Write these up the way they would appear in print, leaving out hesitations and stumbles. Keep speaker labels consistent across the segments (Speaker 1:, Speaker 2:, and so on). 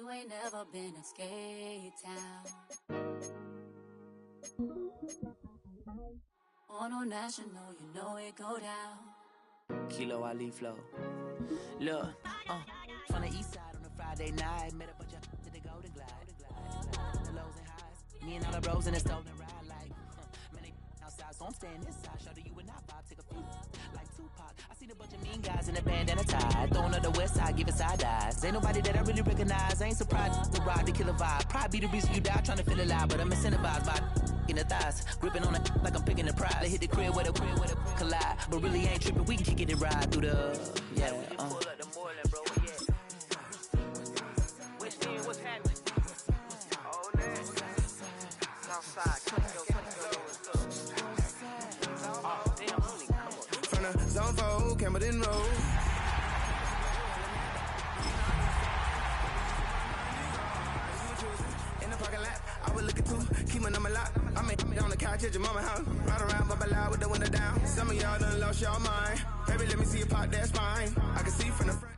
Speaker 1: You ain't never been a skate town. On a national, you know it go down.
Speaker 2: Kilo Ali flow. Look, from the east side on a Friday night, met a bunch of to the Golden Glide. The lows and highs, me and all the bros in the stolen ride like, man, they outside, so I'm staying this side. Show you would not vibe, take a few like Tupac. I seen a bunch of mean guys in a band and a tie, throwing up the west side, give it side eyes. Ain't nobody that I really recognize. I ain't surprised to ride the killer vibe. Probably be the reason you die trying to feel alive, but I'm incentivized by in the thighs, gripping on it like I'm picking the prize. They hit the crib where the collide, but really ain't tripping. We can kick it and ride through the pull up the Moreland, bro. Which end, what's happening? Oh, man. Southside, oh, damn, homie, come on.
Speaker 3: From the zone 4, Campbellton Road. In the parking lot, I was looking too, keep my number locked. I'm on the couch at your mama house. Ride around, bubble loud with the window down. Some of y'all done lost y'all mind. Baby, let me see you pop that spine. I can see from the front.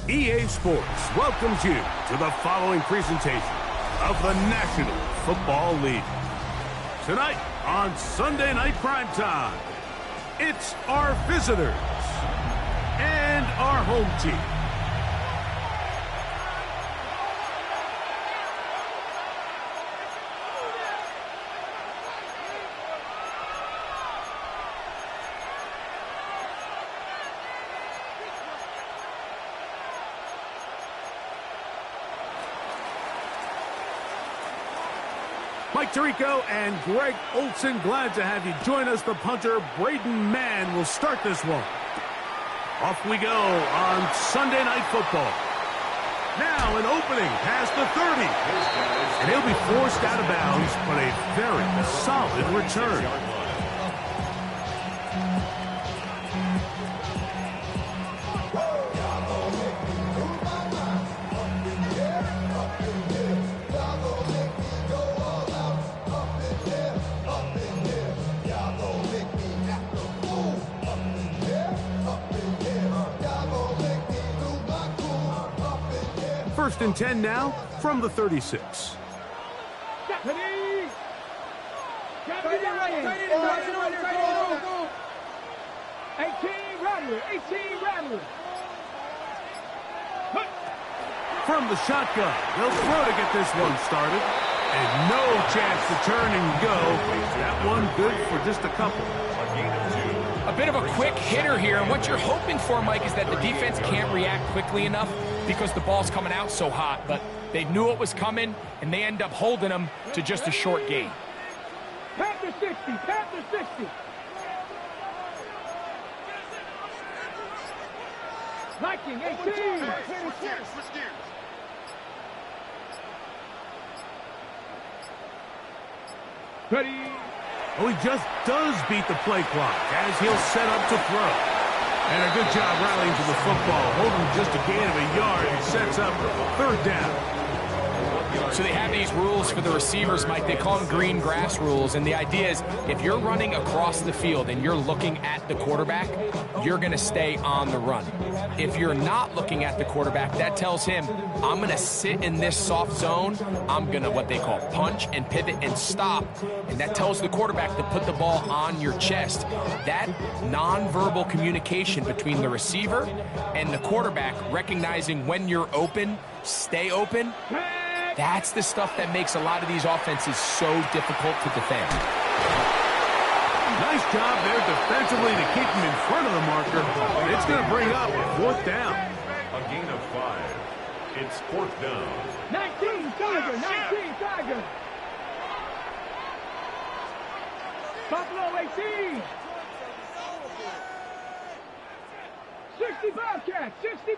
Speaker 4: EA Sports welcomes you to the following presentation of the National Football League. Tonight on Sunday Night Primetime, it's our visitors and our home team. Mike Tirico and Greg Olson, glad to have you join us. The punter, Braden Mann, will start this one. Off we go on Sunday Night Football. Now an opening past the 30. And he'll be forced out of bounds, but a very solid return. First and 10 now from the 36.
Speaker 5: Deputy! Deputy! 18 Rattler!
Speaker 4: From the shotgun, they'll throw to get this one started. And no chance to turn and go. That one good for just a couple.
Speaker 6: A bit of a quick hitter here, and what you're hoping for, Mike, is that the defense can't react quickly enough because the ball's coming out so hot, but they knew it was coming, and they end up holding them to just a short gain.
Speaker 5: Panther 60! Viking 18! Ready?
Speaker 4: Oh, he just does beat the play clock as he'll set up to throw. And a good job rallying to the football, holding just a gain of a yard and sets up third down.
Speaker 6: So they have these rules for the receivers, Mike. They call them green grass rules, and the idea is if you're running across the field and you're looking at the quarterback, you're going to stay on the run. If you're not looking at the quarterback, that tells him, I'm going to sit in this soft zone. I'm going to what they call punch and pivot and stop, and that tells the quarterback to put the ball on your chest. That nonverbal communication between the receiver and the quarterback, recognizing when you're open, stay open, that's the stuff that makes a lot of these offenses so difficult to defend.
Speaker 4: Nice job there defensively to keep him in front of the marker. It's going to bring up fourth down.
Speaker 7: A gain of 5. It's fourth down.
Speaker 5: 19 Tiger! Buffalo 18! 65 catch! 60!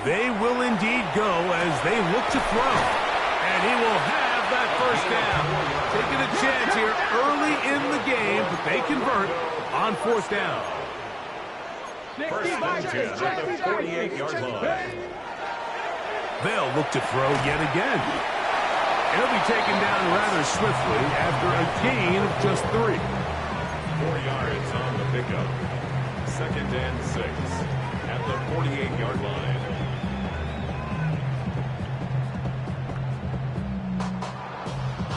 Speaker 4: They will indeed go as they look to throw. And he will have that first down. Taking a chance here early in the game, but they convert on fourth down.
Speaker 7: First and 10 at the 48-yard line.
Speaker 4: They'll look to throw yet again. He'll be taken down rather swiftly after a gain of just 3.
Speaker 7: 4 yards on the pickup. Second and 6 at the 48-yard line.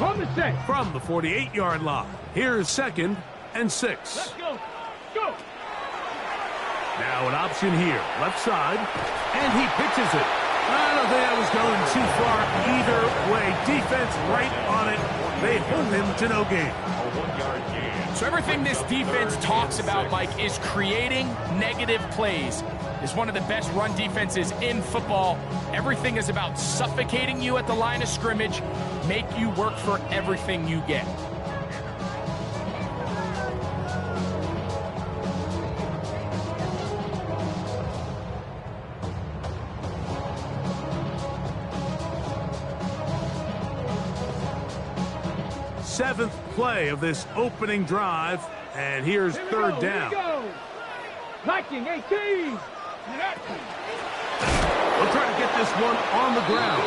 Speaker 5: On the set.
Speaker 4: From the 48-yard line, here's 2nd and 6.
Speaker 5: Let's go. Go.
Speaker 4: Now an option here, left side, and he pitches it. I don't think that was going too far either way. Defense right on it. They hold him to no gain.
Speaker 6: So everything this defense talks about, Mike, is creating negative plays. It's one of the best run defenses in football. Everything is about suffocating you at the line of scrimmage, make you work for everything you get.
Speaker 4: Seventh play of this opening drive, and here's third down.
Speaker 5: Viking 18.
Speaker 4: We'll try to get this one on the ground.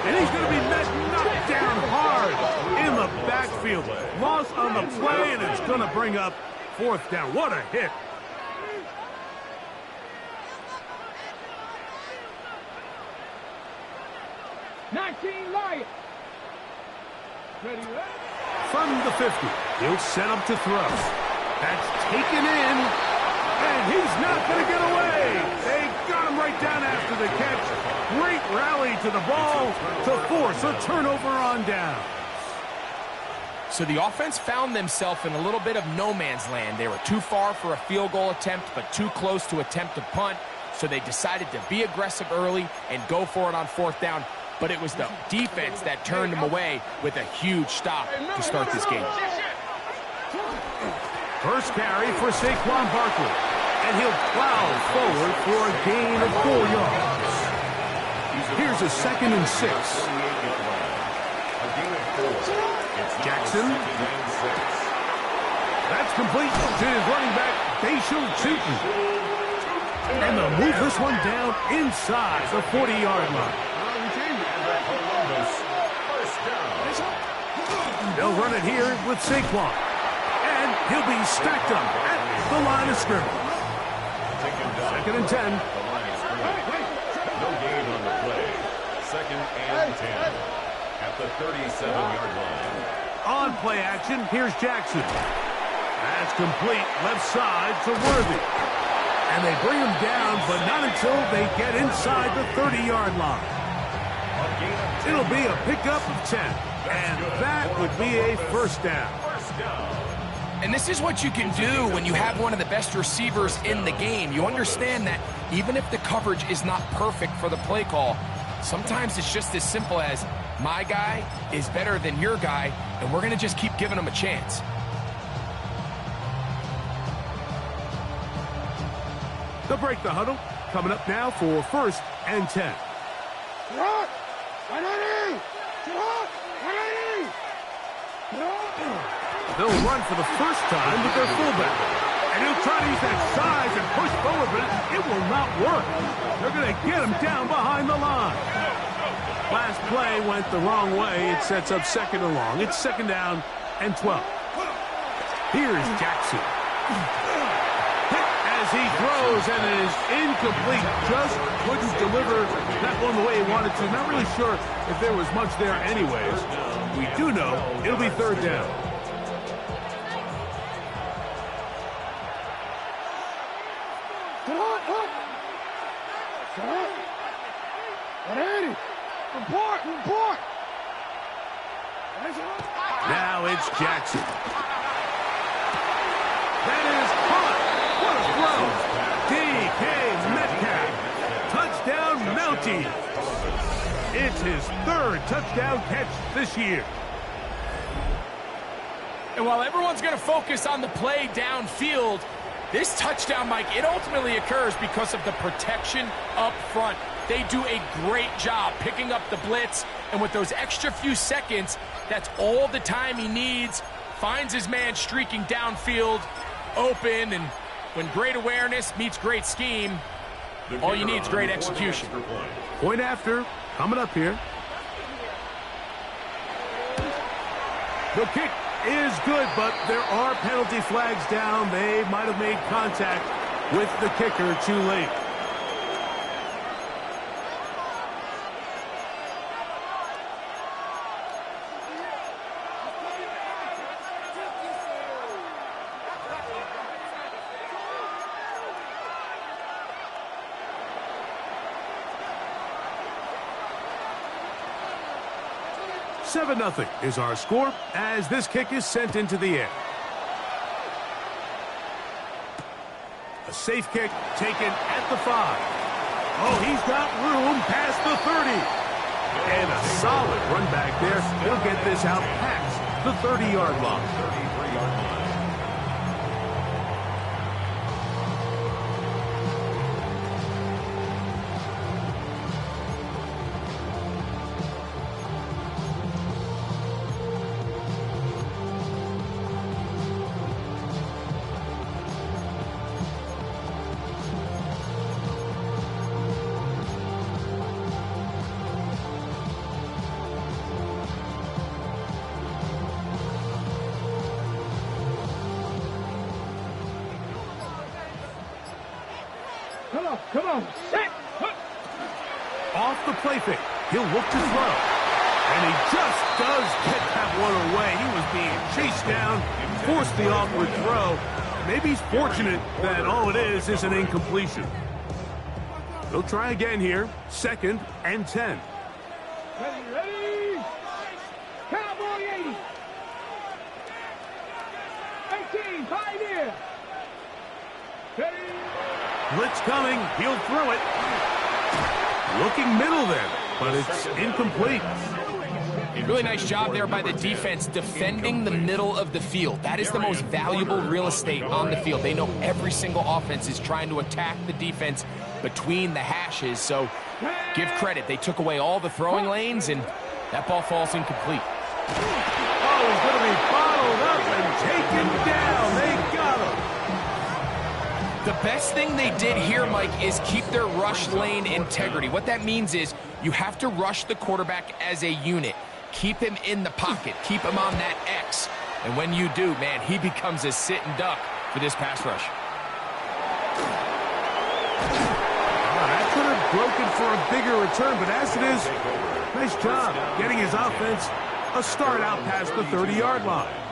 Speaker 4: And he's going to be knocked down hard in the backfield. Loss on the play, and it's going to bring up fourth down. What a hit.
Speaker 5: Lions. Ready,
Speaker 4: From the 50, he'll set up to throw. That's taken in, and he's not going to get away. They got him right down after the catch. Great rally to the ball to force a turnover on down.
Speaker 6: So the offense found themselves in a little bit of no man's land. They were too far for a field goal attempt, but too close to attempt a punt. So they decided to be aggressive early and go for it on fourth down. But it was the defense that turned them away with a huge stop to start this game.
Speaker 4: First carry for Saquon Barkley, and he'll plow forward for a gain of 4 yards. Here's a 2nd and 6. Jackson. That's complete to his running back, Bashal Tutin. And they'll move this one down inside the 40-yard line. They'll run it here with Saquon. And he'll be stacked up at the line of scrimmage. 2nd and 10.
Speaker 7: No gain on the play. 2nd and 10 at the 37-yard line.
Speaker 4: On play action, here's Jackson. That's complete left side to Worthy. And they bring him down, but not until they get inside the 30-yard line. It'll be a pickup of 10, and that would be a first down.
Speaker 6: And this is what you can do when you have one of the best receivers in the game. You understand that even if the coverage is not perfect for the play call, sometimes it's just as simple as my guy is better than your guy, and we're going to just keep giving him a chance.
Speaker 4: They'll break the huddle. Coming up now for 1st and 10. They'll run for the first time with their fullback. And he'll try to use that size and push forward, but it will not work. They're going to get him down behind the line. Last play went the wrong way. It sets up 2nd and long. It's 2nd down and 12. Here's Jackson. As he throws, and it is incomplete. Just couldn't deliver that one the way he wanted to. Not really sure if there was much there anyways. We do know it'll be 3rd down. Now it's Jackson. That is caught. What a throw. DK Metcalf. Touchdown Mountie. It's his 3rd touchdown catch this year.
Speaker 6: And while everyone's going to focus on the play downfield, this touchdown, Mike, it ultimately occurs because of the protection up front. They do a great job picking up the blitz, and with those extra few seconds, that's all the time he needs. Finds his man streaking downfield, open, and when great awareness meets great scheme, all you need is great execution.
Speaker 4: Point after, coming up here. The kick is good, but there are penalty flags down. They might have made contact with the kicker too late. 7-0 is our score as this kick is sent into the air. A safe kick taken at the 5. Oh, he's got room past the 30. And a solid run back there. He'll get this out past the 30-yard line.
Speaker 7: 33-yard line.
Speaker 5: Come on, set.
Speaker 4: Off the play fake, he'll look to throw. And he just does get that one away. He was being chased down, forced the awkward throw. Maybe he's fortunate that all it is an incompletion. They'll try again here, 2nd and 10.
Speaker 5: Ready. Cowboy 80. 18, 5 here. Ready.
Speaker 4: Blitz coming, he'll throw it. Looking middle there, but it's incomplete.
Speaker 6: Really nice job there by the defense defending the middle of the field. That is the most valuable real estate on the field. They know every single offense is trying to attack the defense between the hashes, so give credit. They took away all the throwing lanes, and that ball falls incomplete.
Speaker 4: Oh, he's going to be bottled up and taken down. They got him.
Speaker 6: The best thing they did here, Mike, is keep their rush lane integrity. What that means is you have to rush the quarterback as a unit. Keep him in the pocket. Keep him on that X. And when you do, man, he becomes a sit and duck for this pass rush.
Speaker 4: That could have broken for a bigger return, but as it is, nice job getting his offense a start out past the 30-yard line.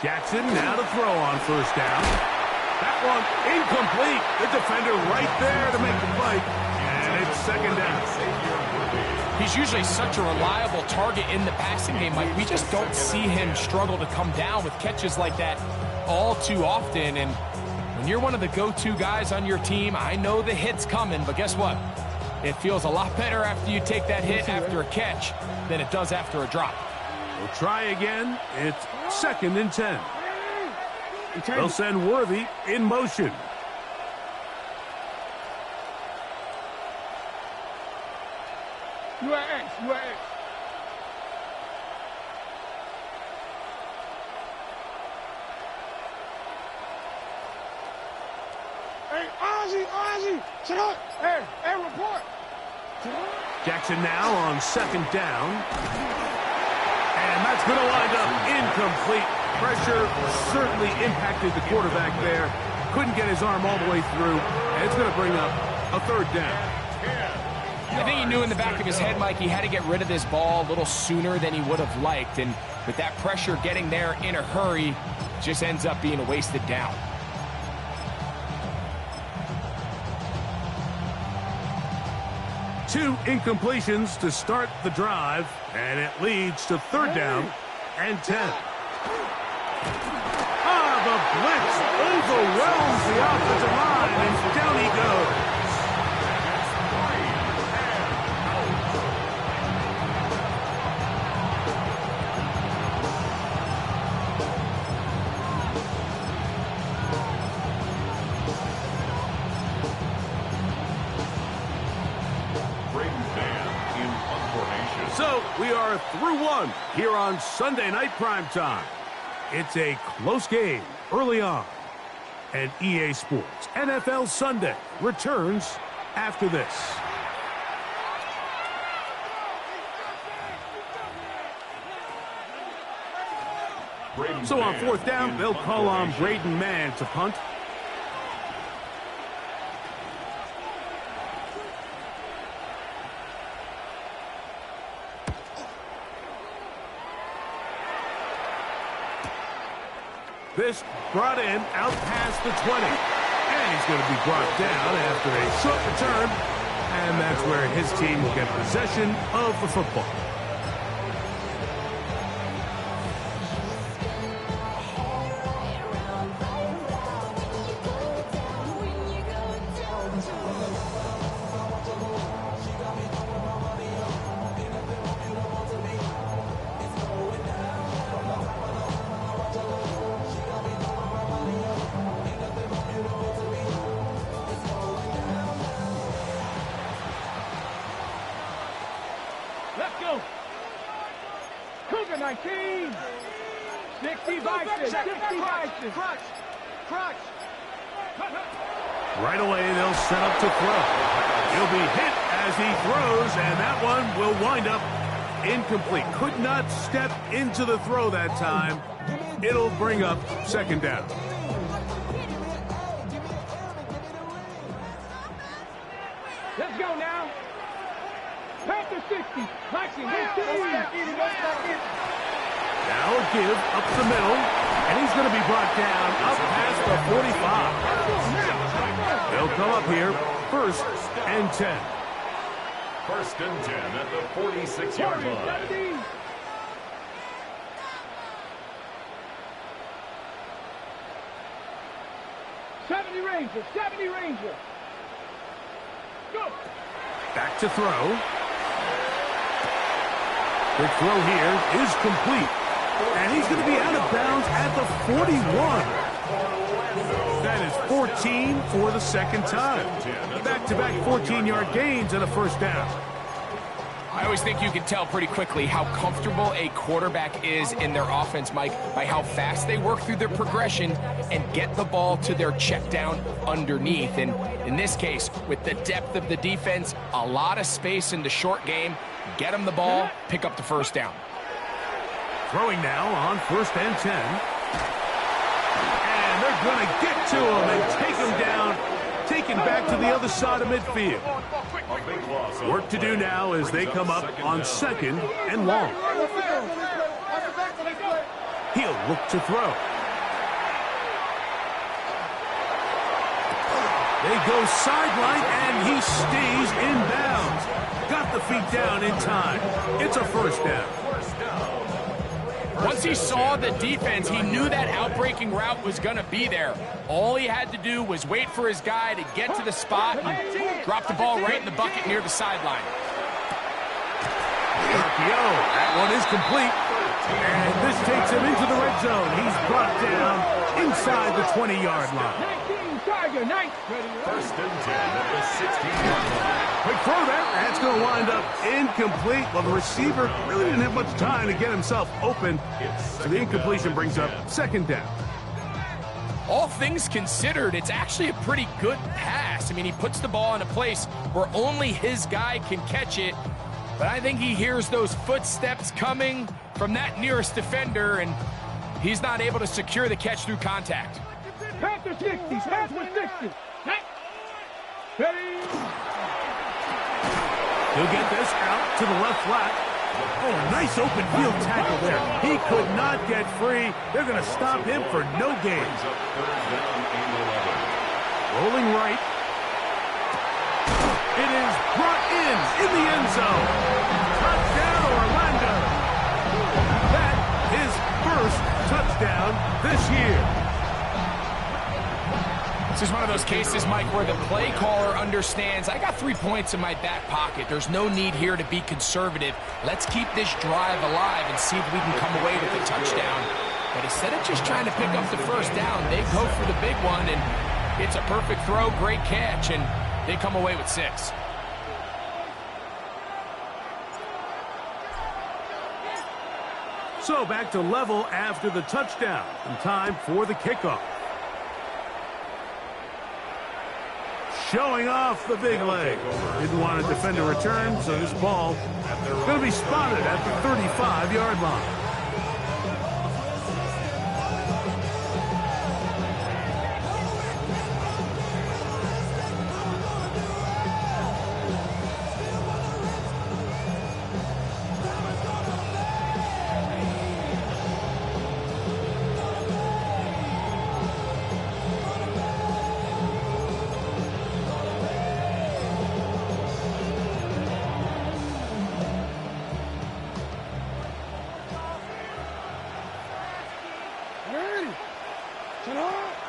Speaker 4: Jackson now to throw on 1st down. That one incomplete. The defender right there to make the play. And it's 2nd down.
Speaker 6: He's usually such a reliable target in the passing game, Mike. We just don't see him struggle to come down with catches like that all too often. And when you're one of the go-to guys on your team, I know the hit's coming, but guess what? It feels a lot better after you take that hit after a catch than it does after a drop.
Speaker 4: We'll try again. It's 2nd and 10. They'll send Worthy in motion.
Speaker 5: You are X. Hey, Ozzy, sit up. Hey, report.
Speaker 4: Jackson now on 2nd down. And that's going to wind up incomplete. Pressure certainly impacted the quarterback there. Couldn't get his arm all the way through. And it's going to bring up a 3rd down.
Speaker 6: I think he knew in the back of his head, Mike, he had to get rid of this ball a little sooner than he would have liked. And with that pressure getting there in a hurry, just ends up being a wasted down.
Speaker 4: Two incompletions to start the drive, and it leads to 3rd down and 10. The blitz overwhelms the offensive line, and down he goes. So we are through one here on Sunday Night Primetime. It's a close game early on. And EA Sports NFL Sunday returns after this.
Speaker 7: Braden
Speaker 4: So on
Speaker 7: Mann
Speaker 4: 4th down,
Speaker 7: in
Speaker 4: they'll
Speaker 7: punt
Speaker 4: call on
Speaker 7: formation.
Speaker 4: Braden Mann to punt. This brought in out past the 20. And he's going to be brought down after a short return. And that's where his team will get possession of the football.
Speaker 5: Let's go. Cougar 19. 65. 65. Crutch.
Speaker 4: Right away, they'll set up to throw. He'll be hit as he throws, and that one will wind up incomplete. Could not step into the throw that time. It'll bring up 2nd down.
Speaker 5: Let's go now. Panther 60. Maxie,
Speaker 4: Now a give up the middle, and he's going to be brought down up past the 45. They'll come up here, 1st and 10.
Speaker 7: 1st and 10 at the 46-yard line.
Speaker 5: 70 Ranger. Go.
Speaker 4: Back to throw. The throw here is complete. And he's going to be out of bounds at the 41. That is 14 for the 2nd time. Back-to-back 14-yard gains and a 1st down.
Speaker 6: I always think you can tell pretty quickly how comfortable a quarterback is in their offense, Mike, by how fast they work through their progression and get the ball to their check down underneath. And in this case, with the depth of the defense, a lot of space in the short game, get them the ball, pick up the 1st down.
Speaker 4: Throwing now on 1st and 10. And they're going to get to him and take him down, take him back to the other side of midfield. Work to do now as they come up on 2nd and long. He'll look to throw. They go sideline, and he stays in bounds. Got the feet down in time. It's a 1st down.
Speaker 6: Once he saw the defense, he knew that outbreaking route was going to be there. All he had to do was wait for his guy to get to the spot and drop the ball right in the bucket near the sideline.
Speaker 4: RPO, that one is complete. And this takes him into the red zone. He's brought down inside the 20-yard line.
Speaker 5: 19 Tiger, 9.
Speaker 7: 1st and 10 at the 16-yard line.
Speaker 4: Quick throw there. That's going to wind up incomplete. Well, the receiver really didn't have much time to get himself open. So the incompletion brings up 2nd down.
Speaker 6: All things considered, it's actually a pretty good pass. I mean, he puts the ball in a place where only his guy can catch it. But I think he hears those footsteps coming from that nearest defender, and he's not able to secure the catch through contact.
Speaker 5: Panther 60. Panther 60. Ready.
Speaker 4: He'll get this out to the left flat. Oh, nice open field tackle there. He could not get free. They're going to stop him for no gain. Rolling right. It is brought in the end zone. Touchdown, Orlando. That is 1st touchdown this year.
Speaker 6: This is one of those cases, Mike, where the play caller understands, I got 3 points in my back pocket. There's no need here to be conservative. Let's keep this drive alive and see if we can come away with a touchdown. But instead of just trying to pick up the 1st down, they go for the big one, and it's a perfect throw, great catch, and they come away with 6.
Speaker 4: So back to level after the touchdown. And time for the kickoff. Showing off the big leg. Didn't want to defend a return, so this ball is going to be spotted at the 35-yard line.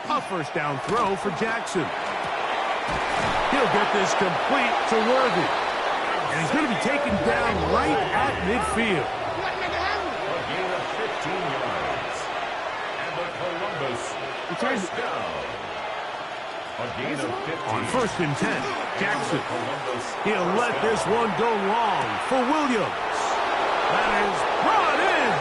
Speaker 4: A first down throw for Jackson. He'll get this complete to Worthy. And he's going to be taken down right at midfield.
Speaker 7: A gain of 15 yards. And the Columbus first down. A gain of 15.
Speaker 4: On first and 10, Jackson. He'll let this one go long for Williams. That is brought in.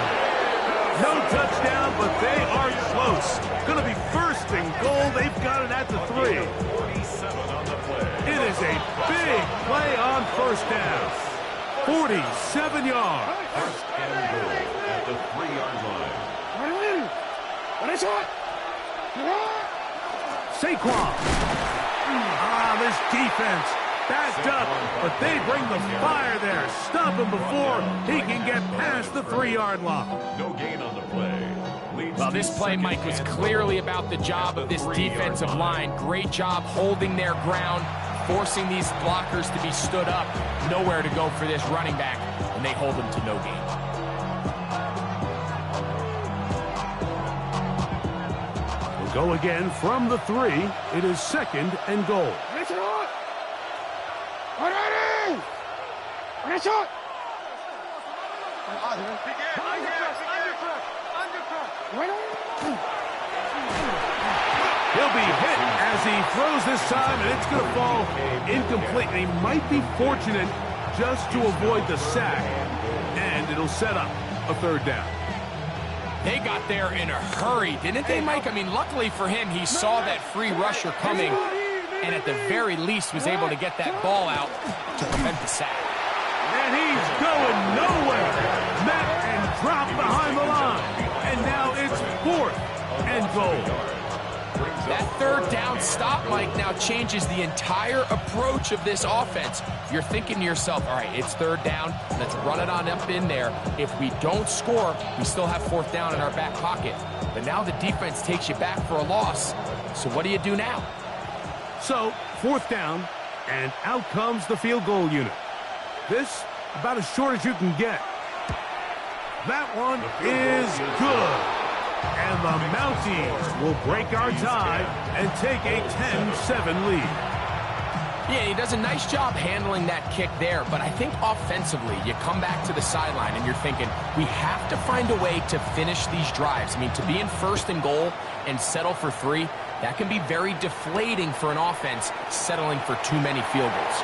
Speaker 4: No touchdown, but they are close. Going to be first and goal. They've got it at the 3.
Speaker 7: 47 on the play.
Speaker 4: It is a big play on first down. 47 yards.
Speaker 7: First and goal at the 3-yard line.
Speaker 4: Saquon. This defense backed up, but they bring the fire there. Stop him before he can get past the 3-yard line.
Speaker 7: No gain on the play.
Speaker 6: Well, this play, Mike, was clearly about the job of this defensive line. Great job holding their ground, forcing these blockers to be stood up. Nowhere to go for this running back, and they hold him to no gain.
Speaker 4: We'll go again from the 3. It is second and goal. He'll be hit as he throws this time, and it's going to fall incomplete. And he might be fortunate just to avoid the sack, and it'll set up a third down.
Speaker 6: They got there in a hurry, didn't they, Mike? I mean, luckily for him, he saw that free rusher coming, and at the very least was able to get that ball out to prevent the sack.
Speaker 4: And he's going nowhere. Met and dropped behind the line. And now it's fourth and goal.
Speaker 6: That third down stop, Mike, now changes the entire approach of this offense. You're thinking to yourself, all right, it's third down. Let's run it on up in there. If we don't score, we still have fourth down in our back pocket. But now the defense takes you back for a loss. So what do you do now?
Speaker 4: So, fourth down, and out comes the field goal unit. This, about as short as you can get. That one is good. And the Mounties will break our tie and take a 10-7 lead.
Speaker 6: Yeah, he does a nice job handling that kick there, but I think offensively, you come back to the sideline and you're thinking, we have to find a way to finish these drives. I mean, to be in first and goal and settle for 3, that can be very deflating for an offense settling for too many field goals.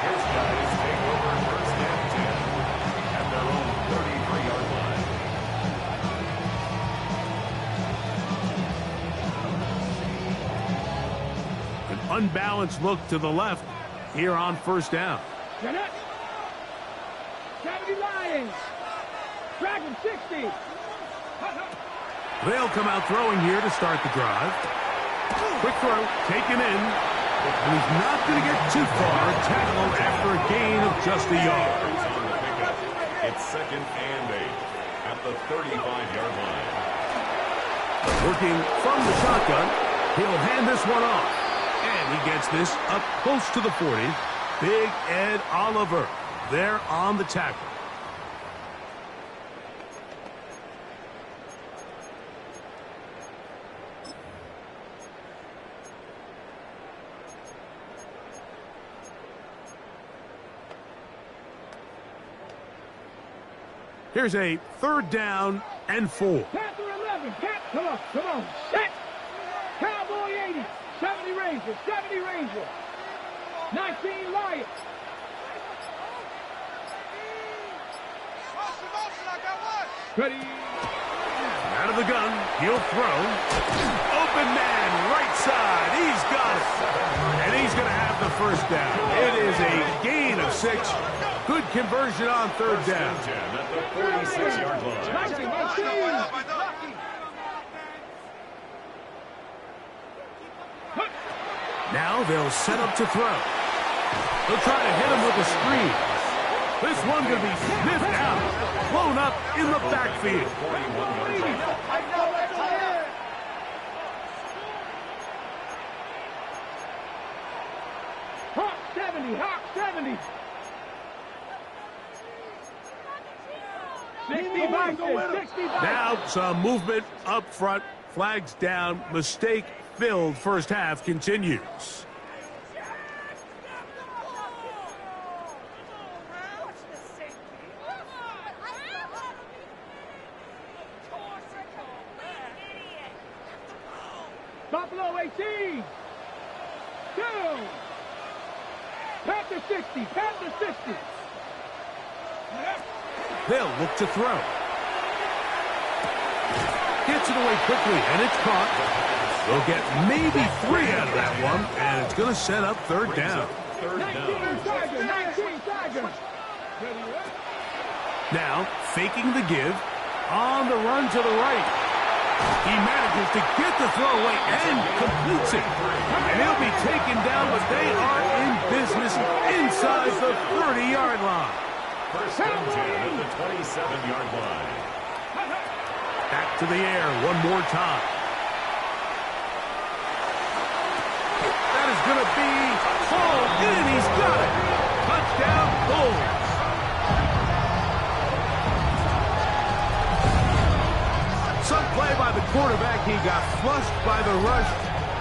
Speaker 7: His guys take over first and 10 at their own 33-yard line.
Speaker 4: An unbalanced look to the left here on first down.
Speaker 5: 70 Lions. Dragon 60.
Speaker 4: They'll come out throwing here to start the drive. Quick throw, taken in. And he's not going to get too far. Tackled after a gain of just a yard.
Speaker 7: It's second and 8 at the 35-yard line.
Speaker 4: Working from the shotgun, he'll hand this one off. And he gets this up close to the 40. Big Ed Oliver there on the tackle. Here's a third down and 4.
Speaker 5: Panther 11. Come on. Set. Cowboy 80. 70 Ranger. 70 Ranger. 19 Lions. Ready.
Speaker 4: Out of the gun, he'll throw. Open man, right side. He's got it. And he's going to have the first down. It is a gain of 6. Good conversion on third down.
Speaker 7: At the 46-yard line.
Speaker 4: Now they'll set up to throw. They'll try to hit him with a screen. This one going to be sniffed out. Blown up in the backfield.
Speaker 5: Hawk 70. Hawk 70. 65.
Speaker 4: Now some movement up front. Flags down. Mistake-filled first half continues.
Speaker 5: Buffalo 18. 2. Panther 60. Panther 60.
Speaker 4: They'll look to throw. Gets it away quickly, and it's caught. They'll get maybe 3 out of that one, and it's going to set up third down.
Speaker 5: 19 Tiger.
Speaker 4: Now, faking the give, on the run to the right. He manages to get the throw away and completes it. And he'll be taken down, but they are in business inside the 30-yard line.
Speaker 7: First and 10 at the 27-yard line.
Speaker 4: Back to the air one more time. That is going to be hauled in. He's got it. Touchdown, Bulls. Some play by the quarterback. He got flushed by the rush,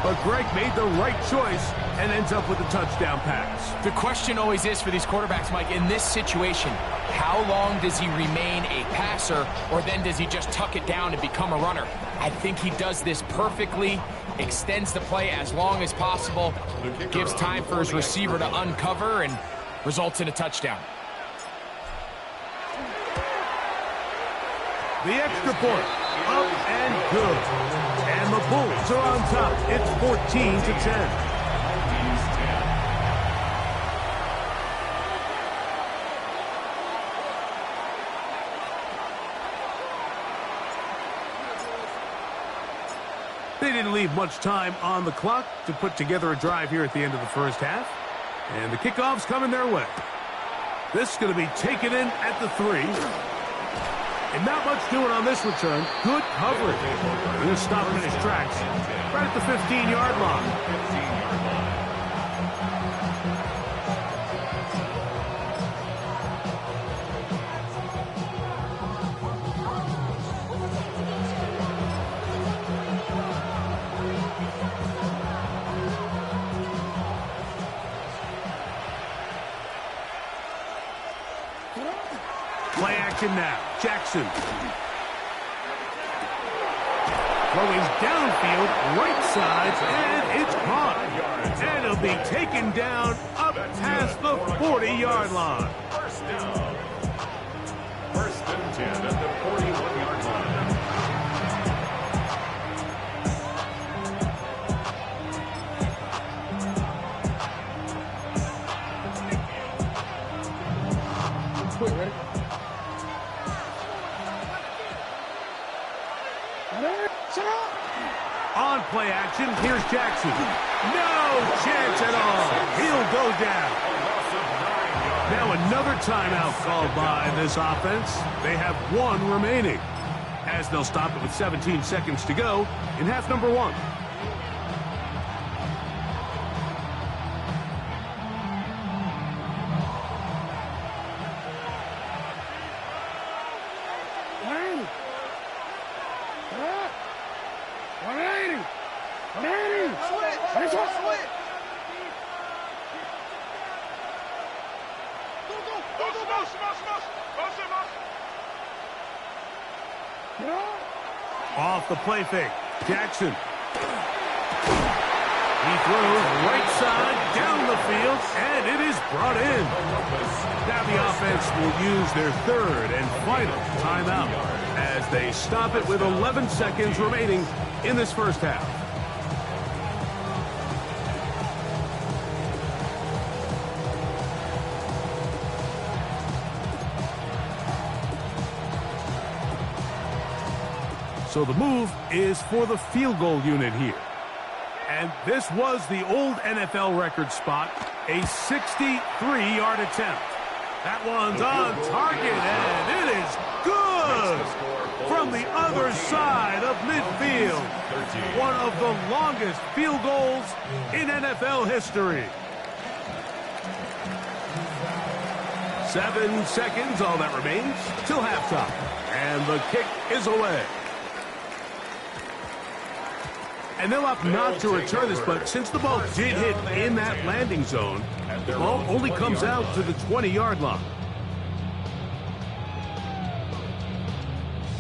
Speaker 4: but Greg made the right choice and ends up with a touchdown pass.
Speaker 6: The question always is for these quarterbacks, Mike, in this situation, how long does he remain a passer, or then does he just tuck it down and become a runner? I think he does this perfectly, extends the play as long as possible, gives time for his receiver to uncover, and results in a touchdown.
Speaker 4: The extra point, up and good. And the Bulls are on top. It's 14-10. They didn't leave much time on the clock to put together a drive here at the end of the first half. And the kickoff's coming their way. This is going to be taken in at the 3. And not much doing on this return. Good coverage. They're going to stop him in his tracks right at the 15-yard line. Play action now. Jackson. Throwing downfield, right side, and it's caught. And it'll be taken down up past the 40-yard line.
Speaker 7: First down. First and 10 at the 41-yard line.
Speaker 5: Ready?
Speaker 4: On play action, here's Jackson. No chance at all. He'll go down. Now another timeout called by this offense. They have 1 remaining, as they'll stop it with 17 seconds to go in half number 1. Off the play fake. Jackson. He throws right side down the field, and it is brought in. Now the offense will use their 3rd and final timeout as they stop it with 11 seconds remaining in this first half. So the move is for the field goal unit here. And this was the old NFL record spot, a 63-yard attempt. That one's on target, and it is good from the other side of midfield. One of the longest field goals in NFL history. 7 seconds, all that remains, till halftime. And the kick is away. And they'll opt not to return this, but since the ball did hit in that landing zone, the ball only comes out to the 20-yard line.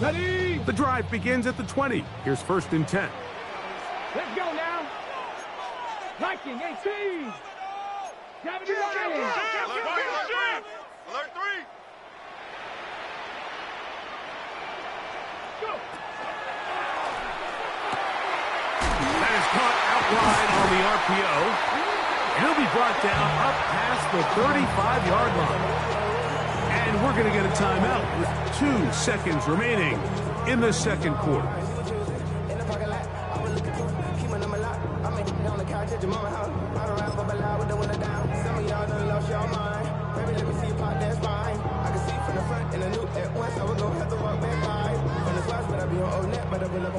Speaker 5: Ready?
Speaker 4: The drive begins at the 20. Here's 1st and 10.
Speaker 5: Let's go now. Viking 18. 79.
Speaker 8: Alert 3.
Speaker 5: Go.
Speaker 4: That is caught out wide on the RPO. And he'll be brought down up past the 35-yard line. And we're going to get a timeout with 2 seconds remaining in the second quarter.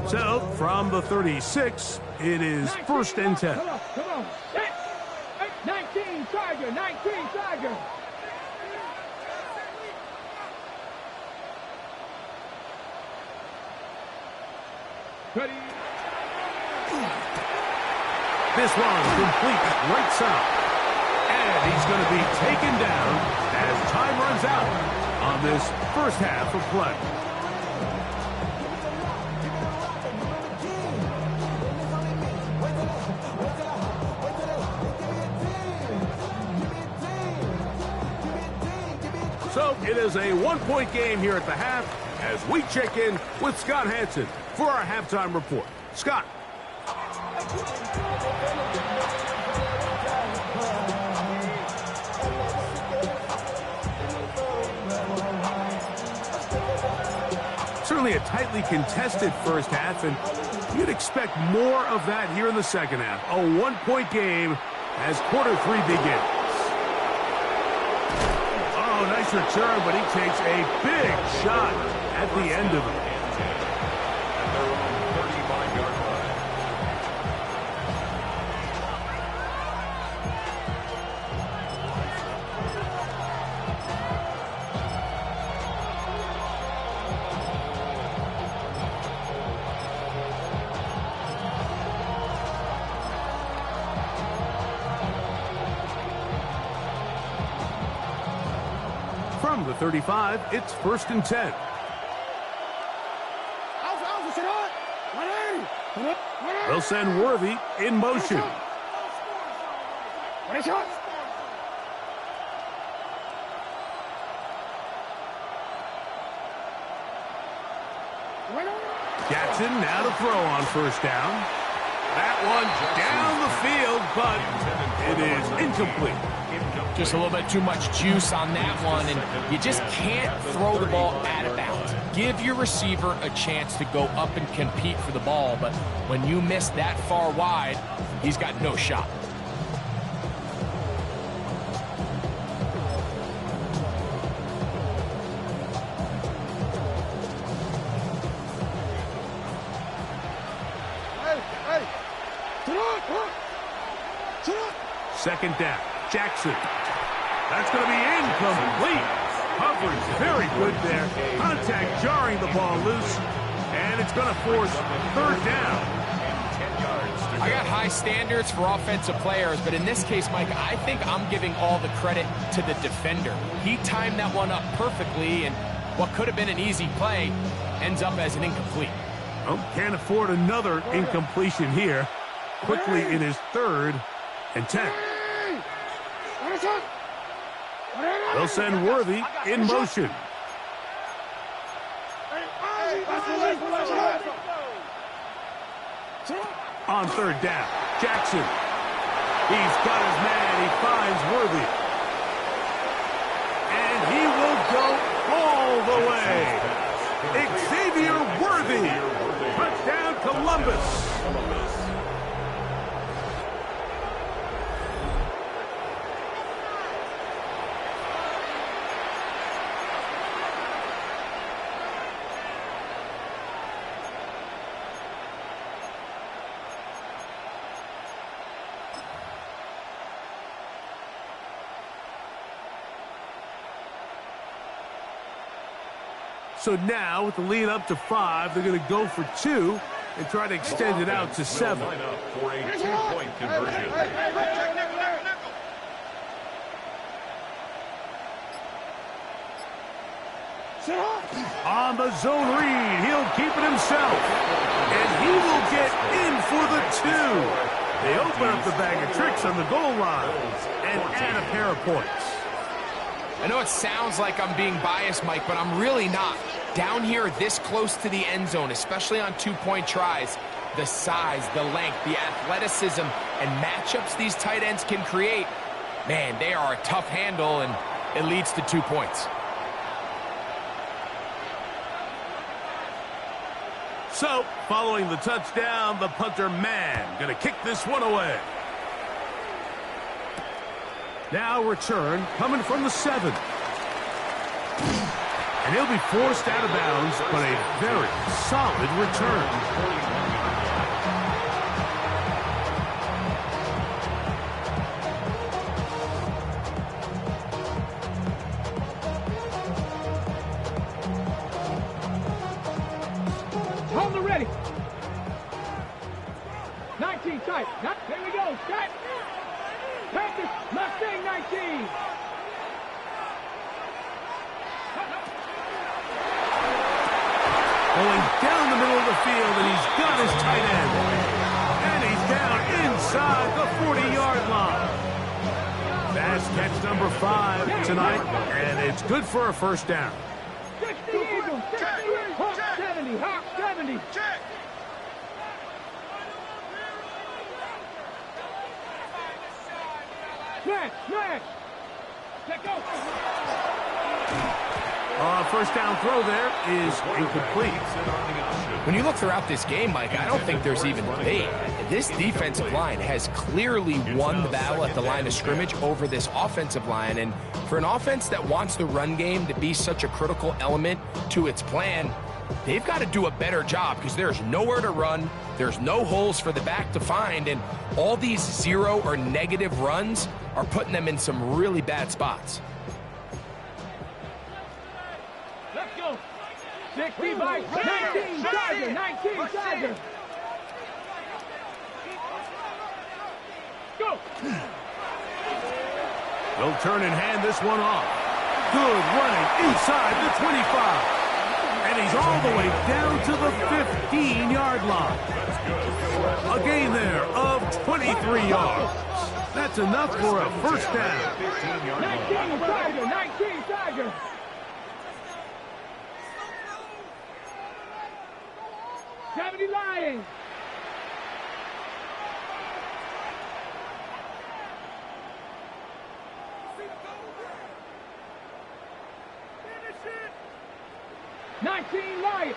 Speaker 4: So, from the 36, it is 1st and 10.
Speaker 5: Come on. Set. 19 Tiger. 19 Tiger. Ready?
Speaker 4: This one complete right side. And he's going to be taken down as time runs out on this first half of play. So it is a 1-point game here at the half as we check in with Scott Hanson for our halftime report. Scott. Certainly a tightly contested first half, and you'd expect more of that here in the second half. A 1-point game as quarter 3 begins. Oh, nice return, but he takes a big shot at the end of it. From the 35, it's 1st and 10. They'll send Worthy in motion. Jackson now to throw on 1st down. That one down the field, but it is incomplete.
Speaker 6: Just a little bit too much juice on that one, and you just can't throw the ball out of bounds. Give your receiver a chance to go up and compete for the ball, but when you miss that far wide, he's got no shot.
Speaker 4: Second down, Jackson. That's going to be incomplete. Coverage very good there. Contact jarring the ball loose. And it's going to force 3rd down.
Speaker 6: I got high standards for offensive players, but in this case, Mike, I think I'm giving all the credit to the defender. He timed that one up perfectly, and what could have been an easy play ends up as an incomplete.
Speaker 4: Well, can't afford another incompletion here. Quickly, it is 3rd and 10. They'll send Worthy in motion. On 3rd down, Jackson. He's got his man. He finds Worthy. And he will go all the way. Xavier Worthy. Touchdown, Columbus. So now, with the lead up to 5, they're going to go for 2 and try to extend it out to 7.
Speaker 7: Line up for a 2-point conversion.
Speaker 4: On the zone read, he'll keep it himself. And he will get in for the 2. They open up the bag of tricks on the goal line and add a pair of points.
Speaker 6: I know it sounds like I'm being biased, Mike, but I'm really not. Down here this close to the end zone, especially on 2-point tries, the size, the length, the athleticism, and matchups these tight ends can create, man, they are a tough handle, and it leads to 2 points.
Speaker 4: So, following the touchdown, the punter man going to kick this one away. Now return coming from the 7. And he'll be forced out of bounds, but a very solid return.
Speaker 5: Hold the ready. 19 tight. Here we go. Set. Practice. Mustang 19.
Speaker 4: Going down the middle of the field, and he's got his tight end. And he's down inside the 40-yard line. Pass catch number 5 tonight, and it's good for a first down.
Speaker 5: 60 Eagles. 60. Hawk 70. Hawk 70. Check. Smash. Let go.
Speaker 4: First down throw there is incomplete.
Speaker 6: When you look throughout this game, Mike, I don't think there's even debate. This defensive line has clearly won the battle at the line of scrimmage over this offensive line. And for an offense that wants the run game to be such a critical element to its plan, they've got to do a better job because there's nowhere to run, there's no holes for the back to find, and all these 0 or negative runs are putting them in some really bad spots.
Speaker 5: 65, 19, Charger, 19, Charger. Go.
Speaker 4: They'll turn and hand this one off. Good running inside the 25. And he's all the way down to the 15-yard line. A gain there of 23 yards. That's enough for a first down.
Speaker 5: 19, Charger, 19, Charger. Lions. Lions.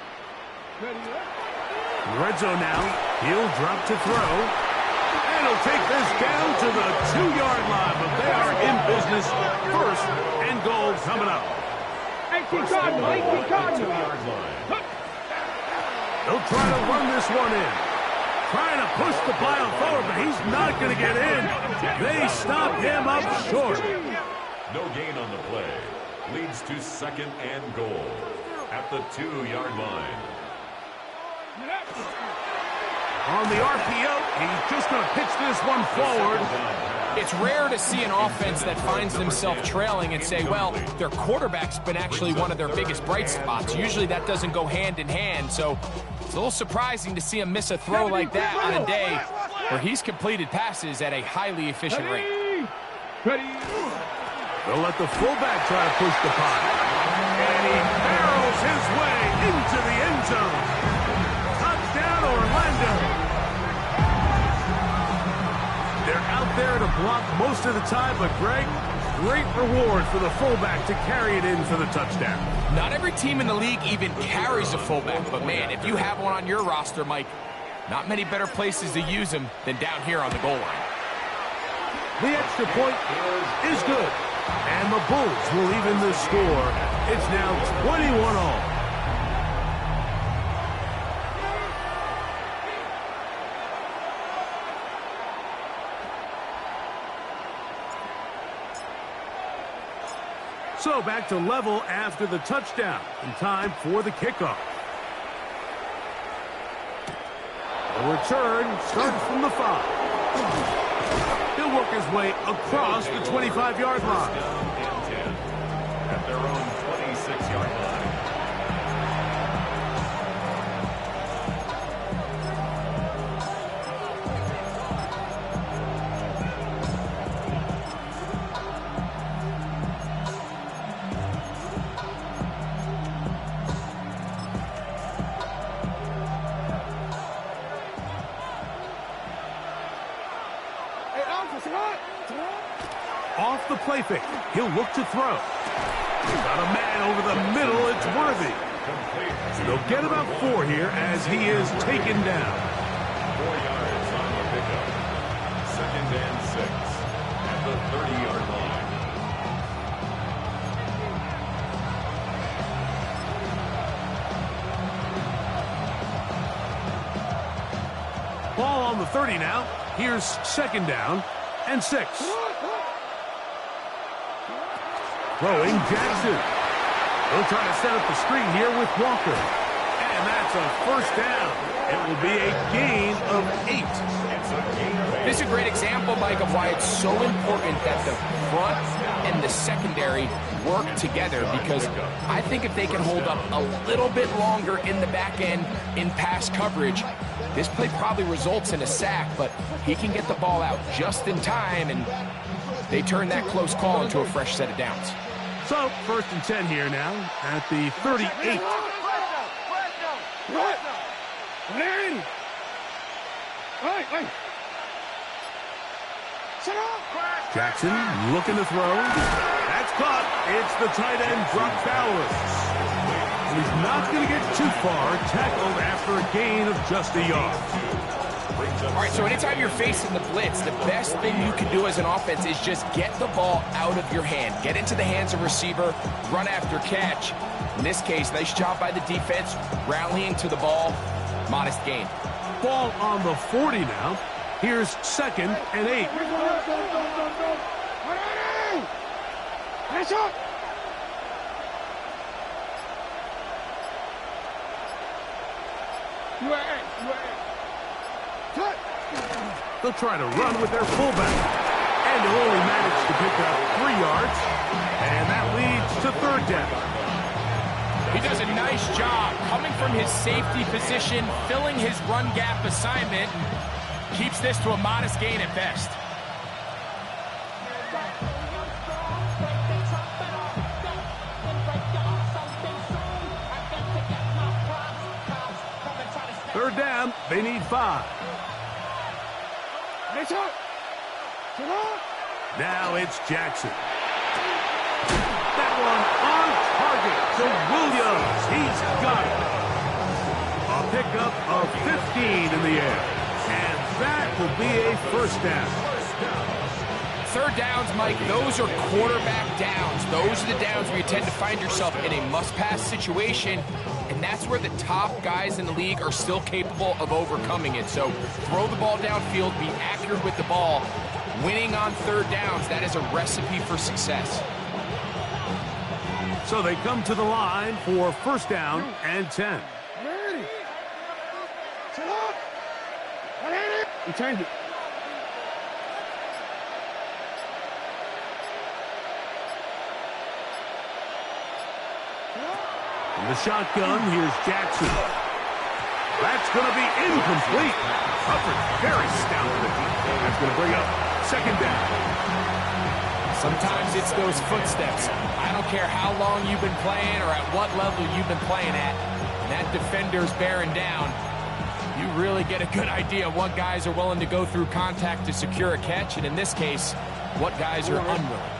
Speaker 4: Red zone now. He'll drop to throw. And he'll take this down to the 2-yard line, but they are in business. First and goal coming up.
Speaker 5: 18 Cardinals.
Speaker 4: They'll try to run this one in. Trying to push the pile forward, but he's not going to get in. They stop him up short.
Speaker 7: No gain on the play. Leads to second and goal at the 2-yard line.
Speaker 4: On the RPO, he's just going to pitch this one forward.
Speaker 6: It's rare to see an offense that finds themselves trailing and say, well, their quarterback's been actually one of their biggest bright spots. Usually that doesn't go hand in hand, so it's a little surprising to see him miss a throw like that on a day where he's completed passes at a highly efficient rate.
Speaker 4: They'll let the fullback try to push the pile. And he barrels his way into the end zone. Touchdown, Orlando. They're out there to block most of the time, but Greg, great reward for the fullback to carry it in for the touchdown.
Speaker 6: Not every team in the league even carries a fullback, but man, if you have one on your roster, Mike, not many better places to use him than down here on the goal line.
Speaker 4: The extra point is good, and the Bulls will even the score. It's now 21-all. So back to level after the touchdown. And time for the kickoff. The return starts from the 5. He'll work his way across the 25-yard line.
Speaker 7: At their own 26-yard line.
Speaker 4: Off the play fake. He'll look to throw. Got a man over the middle. It's Worthy. So they'll get about 4 here as he is taken down.
Speaker 7: 4 yards on the pickup. 2nd and 6 at the 30-yard line.
Speaker 4: Ball on the 30 now. Here's 2nd down and 6. Throwing Jackson. He'll try to set up the screen here with Walker. And that's a 1st down. It will be a gain of 8.
Speaker 6: This is a great example, Mike, of why it's so important that the front and the secondary work together, because I think if they can hold up a little bit longer in the back end in pass coverage, this play probably results in a sack, but he can get the ball out just in time, and they turn that close call into a fresh set of downs.
Speaker 4: So, 1st and 10 here now at the 38. Jackson looking to throw. That's caught. It's the tight end, Brock Bowers. He's not going to get too far, tackled after a gain of just a yard.
Speaker 6: All right, so anytime you're facing the blitz, the best thing you can do as an offense is just get the ball out of your hand. Get into the hands of receiver, run after catch. In this case, nice job by the defense, rallying to the ball, modest gain.
Speaker 4: Ball on the 40 now. Here's 2nd and 8. They'll try to run with their fullback. And they'll only manage to pick up 3 yards. And that leads to 3rd down.
Speaker 6: He does a nice job coming from his safety position, filling his run gap assignment, and keeps this to a modest gain at best.
Speaker 4: Third down, they need 5. Now it's Jackson. That one on target to Williams. He's got it. A pickup of 15 in the air. And that will be a 1st down.
Speaker 6: 3rd downs, Mike, those are quarterback downs. Those are the downs where you tend to find yourself in a must-pass situation, and that's where the top guys in the league are still capable of overcoming it. So throw the ball downfield, be accurate with the ball. Winning on 3rd downs, that is a recipe for success.
Speaker 4: So they come to the line for 1st down and 10. He turned it. From the shotgun, here's Jackson. That's going to be incomplete. Hubbard very stout. That's going to bring up 2nd down.
Speaker 6: Sometimes it's those footsteps. I don't care how long you've been playing or at what level you've been playing at. And that defender's bearing down. You really get a good idea what guys are willing to go through contact to secure a catch, and in this case, what guys are unwilling.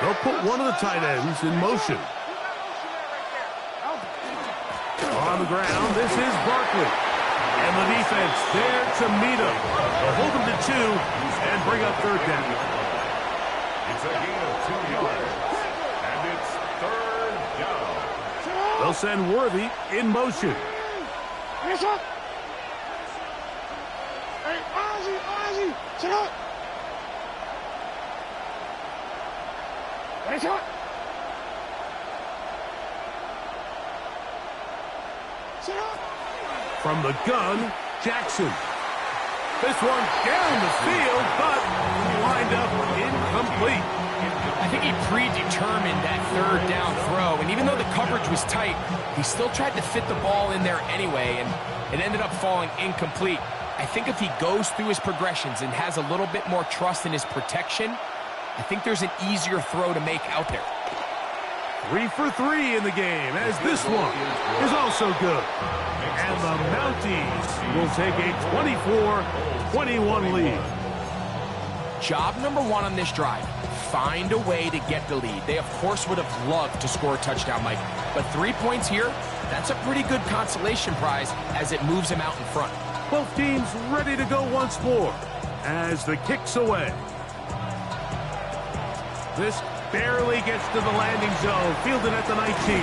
Speaker 4: They'll put one of the tight ends in motion. On the ground, this is Barkley. And the defense there to meet him. They'll hold him to 2 and bring up 3rd down.
Speaker 7: It's a gain of 2 yards. And it's 3rd down.
Speaker 4: They'll send Worthy in motion.
Speaker 5: Sit up. Ready, shot. Sit up.
Speaker 4: From the gun, Jackson. This one down the field, but lined up incomplete.
Speaker 6: I think he predetermined that third down throw, and even though the coverage was tight, he still tried to fit the ball in there anyway, and it ended up falling incomplete. I think if he goes through his progressions and has a little bit more trust in his protection, I think there's an easier throw to make out there.
Speaker 4: 3 for 3 in the game, as this one is also good. And the Mounties will take a 24-21 lead.
Speaker 6: Job number one on this drive, find a way to get the lead. They, of course, would have loved to score a touchdown, Mike. But 3 points here, that's a pretty good consolation prize as it moves them out in front.
Speaker 4: Both teams ready to go once more as the kick's away. This barely gets to the landing zone, fielded at the 19.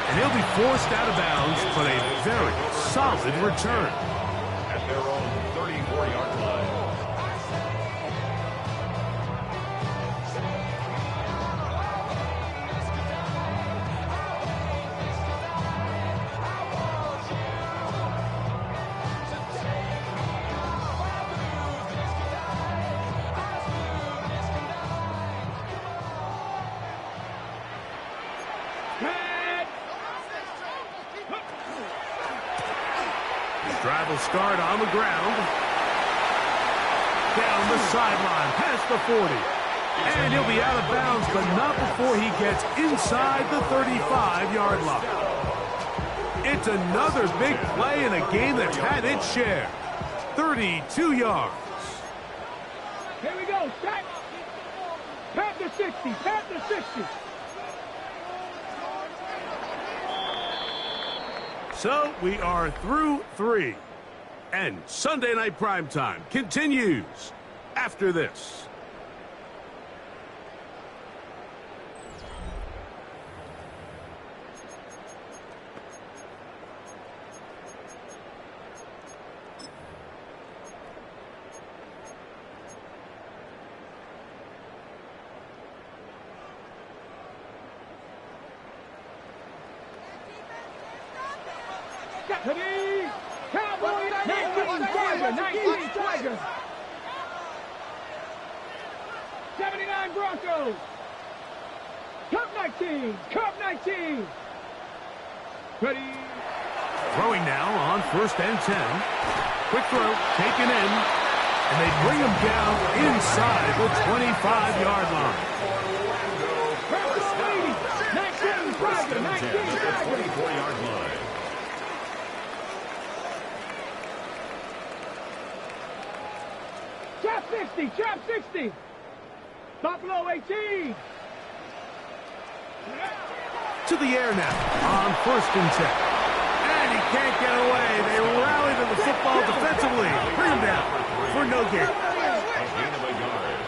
Speaker 4: And he'll be forced out of bounds, but a very solid return.
Speaker 7: At their own 34-yard line.
Speaker 4: Drive will start on the ground. Down the sideline, past the 40. And he'll be out of bounds, but not before he gets inside the 35-yard line. It's another big play in a game that's had its share. 32 yards.
Speaker 5: Here we go, set. Pat the 60, pat the 60.
Speaker 4: So we are through 3. And Sunday Night Primetime continues after this.
Speaker 5: Cowboy 19 Tigers. 79 Broncos. Cub 19. Ready.
Speaker 4: Throwing now on 1st and 10. Quick throw, taken in, and they bring him down inside the 25-yard line.
Speaker 5: 19 Tigers.
Speaker 7: 24-yard line.
Speaker 5: Trap 60. Buffalo 18.
Speaker 4: To the air now on 1st and 10. And he can't get away. They rally to the football defensively. Bring him down for no gain.
Speaker 7: A gain of a yard.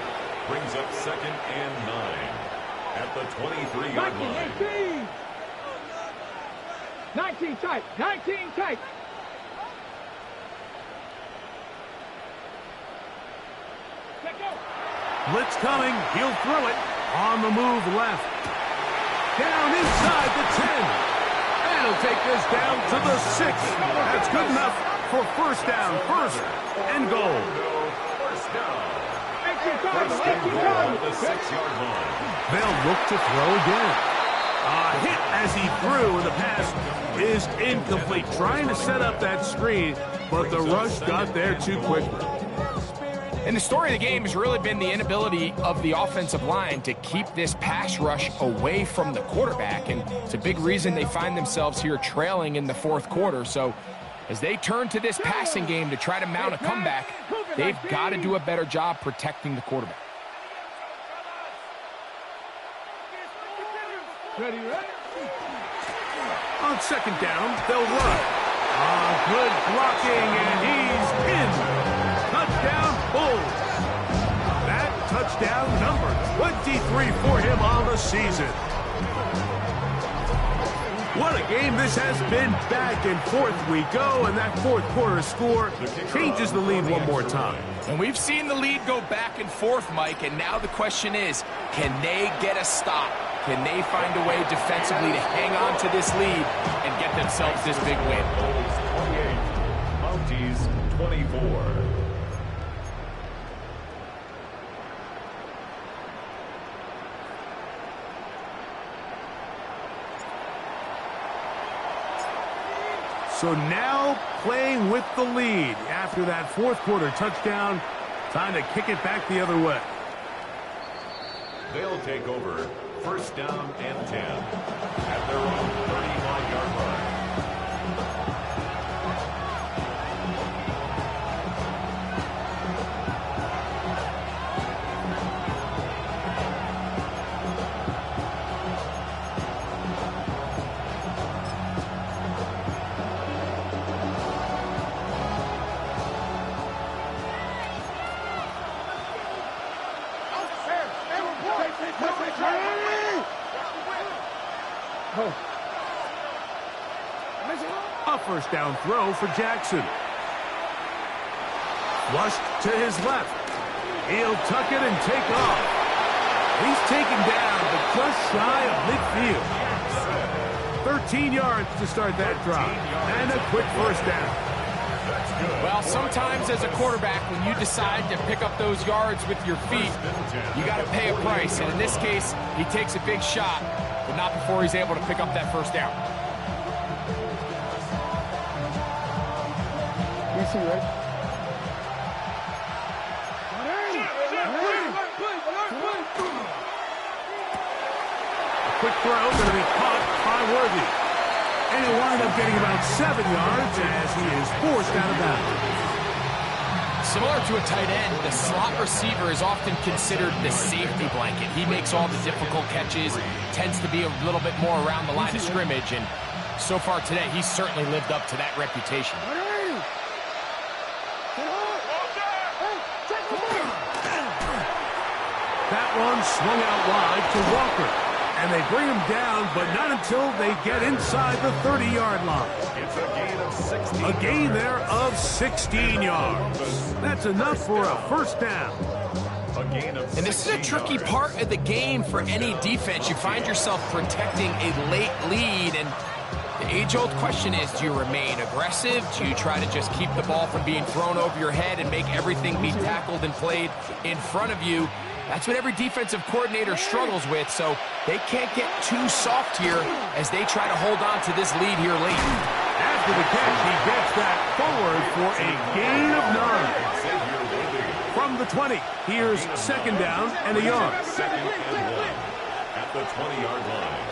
Speaker 7: Brings up 2nd and 9 at the 23-yard line.
Speaker 5: 19 tight.
Speaker 4: Blitz coming. He'll throw it on the move left. Down inside the 10. And he'll take this down to the 6. That's good enough for 1st down. 1st and goal.
Speaker 7: First down.
Speaker 5: First
Speaker 7: First and goal at the 6-yard line.
Speaker 4: They'll look to throw again. Hit as he threw, and the pass is incomplete. Trying to set up that screen, but the rush got there too quickly.
Speaker 6: And the story of the game has really been the inability of the offensive line to keep this pass rush away from the quarterback. And it's a big reason they find themselves here trailing in the 4th quarter. So as they turn to this passing game to try to mount a comeback, they've got to do a better job protecting the quarterback.
Speaker 5: Ready.
Speaker 4: On 2nd down, they'll run. Good blocking, and he's in. Touchdown, Bulls. That touchdown number 23 for him on the season. What a game this has been. Back and forth we go, and that 4th quarter score changes the lead one more time.
Speaker 6: And we've seen the lead go back and forth, Mike, and now the question is, can they get a stop? Can they find a way defensively to hang on to this lead and get themselves this big win?
Speaker 7: Mounties 24.
Speaker 4: So now playing with the lead after that fourth quarter touchdown. Time to kick it back the other way.
Speaker 7: They'll take over first down and 10 at their own 35-yard line.
Speaker 4: A first down throw for Jackson. Flushed to his left. He'll tuck it and take off. He's taken down, but just shy of midfield. 13 yards to start that drive. And a quick first down.
Speaker 6: Well, sometimes as a quarterback, when you decide to pick up those yards with your feet, you got to pay a price. And in this case, he takes a big shot, but not before he's able to pick up that first down.
Speaker 5: DC, right?
Speaker 4: Quick throw, going to be caught by Worthy. And he'll wind up getting about 7 yards as he is forced out of bounds.
Speaker 6: Similar to a tight end, the slot receiver is often considered the safety blanket. He makes all the difficult catches, tends to be a little bit more around the line of scrimmage, and so far today, he's certainly lived up to that reputation.
Speaker 4: That one swung out wide to Walker. And they bring him down, but not until they get inside the 30-yard line.
Speaker 7: It's a gain of 16.
Speaker 4: A gain there of 16 yards. That's enough for a first down.
Speaker 7: A gain of 16
Speaker 6: And this is a tricky
Speaker 7: yards.
Speaker 6: part of the game for any defense. You find yourself protecting a late lead, and the age-old question is, do you remain aggressive? Do you try to just keep the ball from being thrown over your head and make everything be tackled and played in front of you? That's what every defensive coordinator struggles with, so they can't get too soft here as they try to hold on to this lead here late.
Speaker 4: After the catch, he gets that forward for a gain of 9. From the 20, here's second down and a yard.
Speaker 7: Second and 1 at the 20-yard line.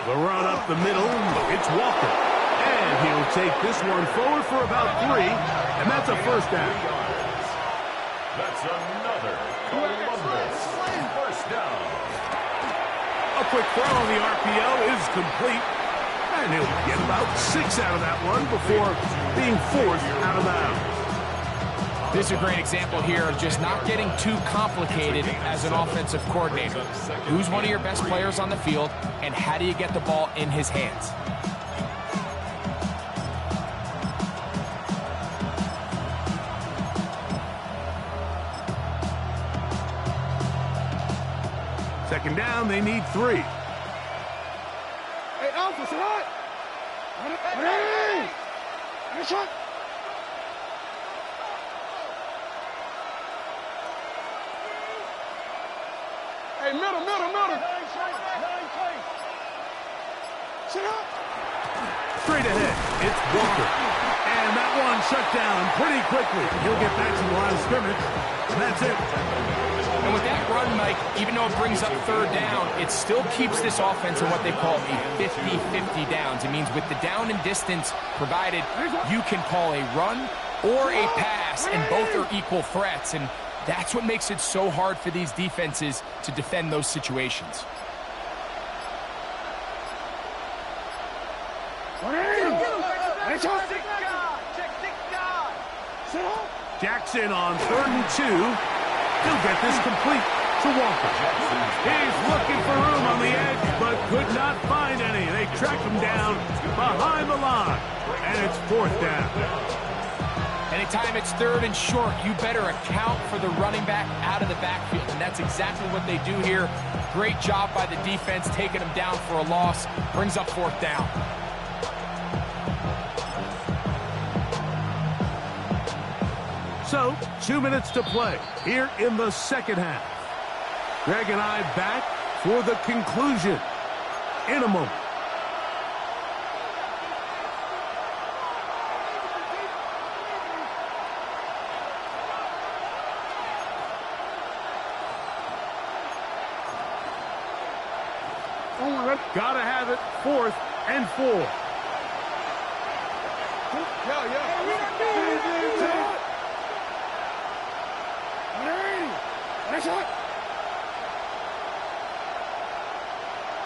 Speaker 4: The run up the middle, it's Walker. And he'll take this one forward for about 3, and that's a first down.
Speaker 7: That's another Columbus first down.
Speaker 4: A quick throw on the RPO is complete, and he'll get about 6 out of that one before being forced out of bounds.
Speaker 6: This is a great example here of just not getting too complicated as an offensive coordinator. Who's one of your best players on the field, and how do you get the ball in his hands?
Speaker 4: Second down, they need 3.
Speaker 5: Hey, Alpha, say what? Hey! Nice shot! Hey, middle. Sit up.
Speaker 4: Straight ahead, it's Walker. And that one shut down pretty quickly. He'll get back to the line of scrimmage, and that's it.
Speaker 6: And with that run, Mike, even though it brings up third down, it still keeps this offense in what they call a 50-50 downs. It means with the down and distance provided, you can call a run or a pass, and both are equal threats. And that's what makes it so hard for these defenses to defend those situations.
Speaker 4: Jackson on 3rd and 2. He'll get this complete. to Walker. He's looking for room on the edge, but could not find any. They track him down behind the line, and it's 4th down.
Speaker 6: Anytime it's 3rd and short, you better account for the running back out of the backfield, and that's exactly what they do here. Great job by the defense, taking him down for a loss. Brings up 4th down.
Speaker 4: So, 2 minutes to play here in the second half. Greg and I back for the conclusion in a moment. Gotta have it, 4th and 4.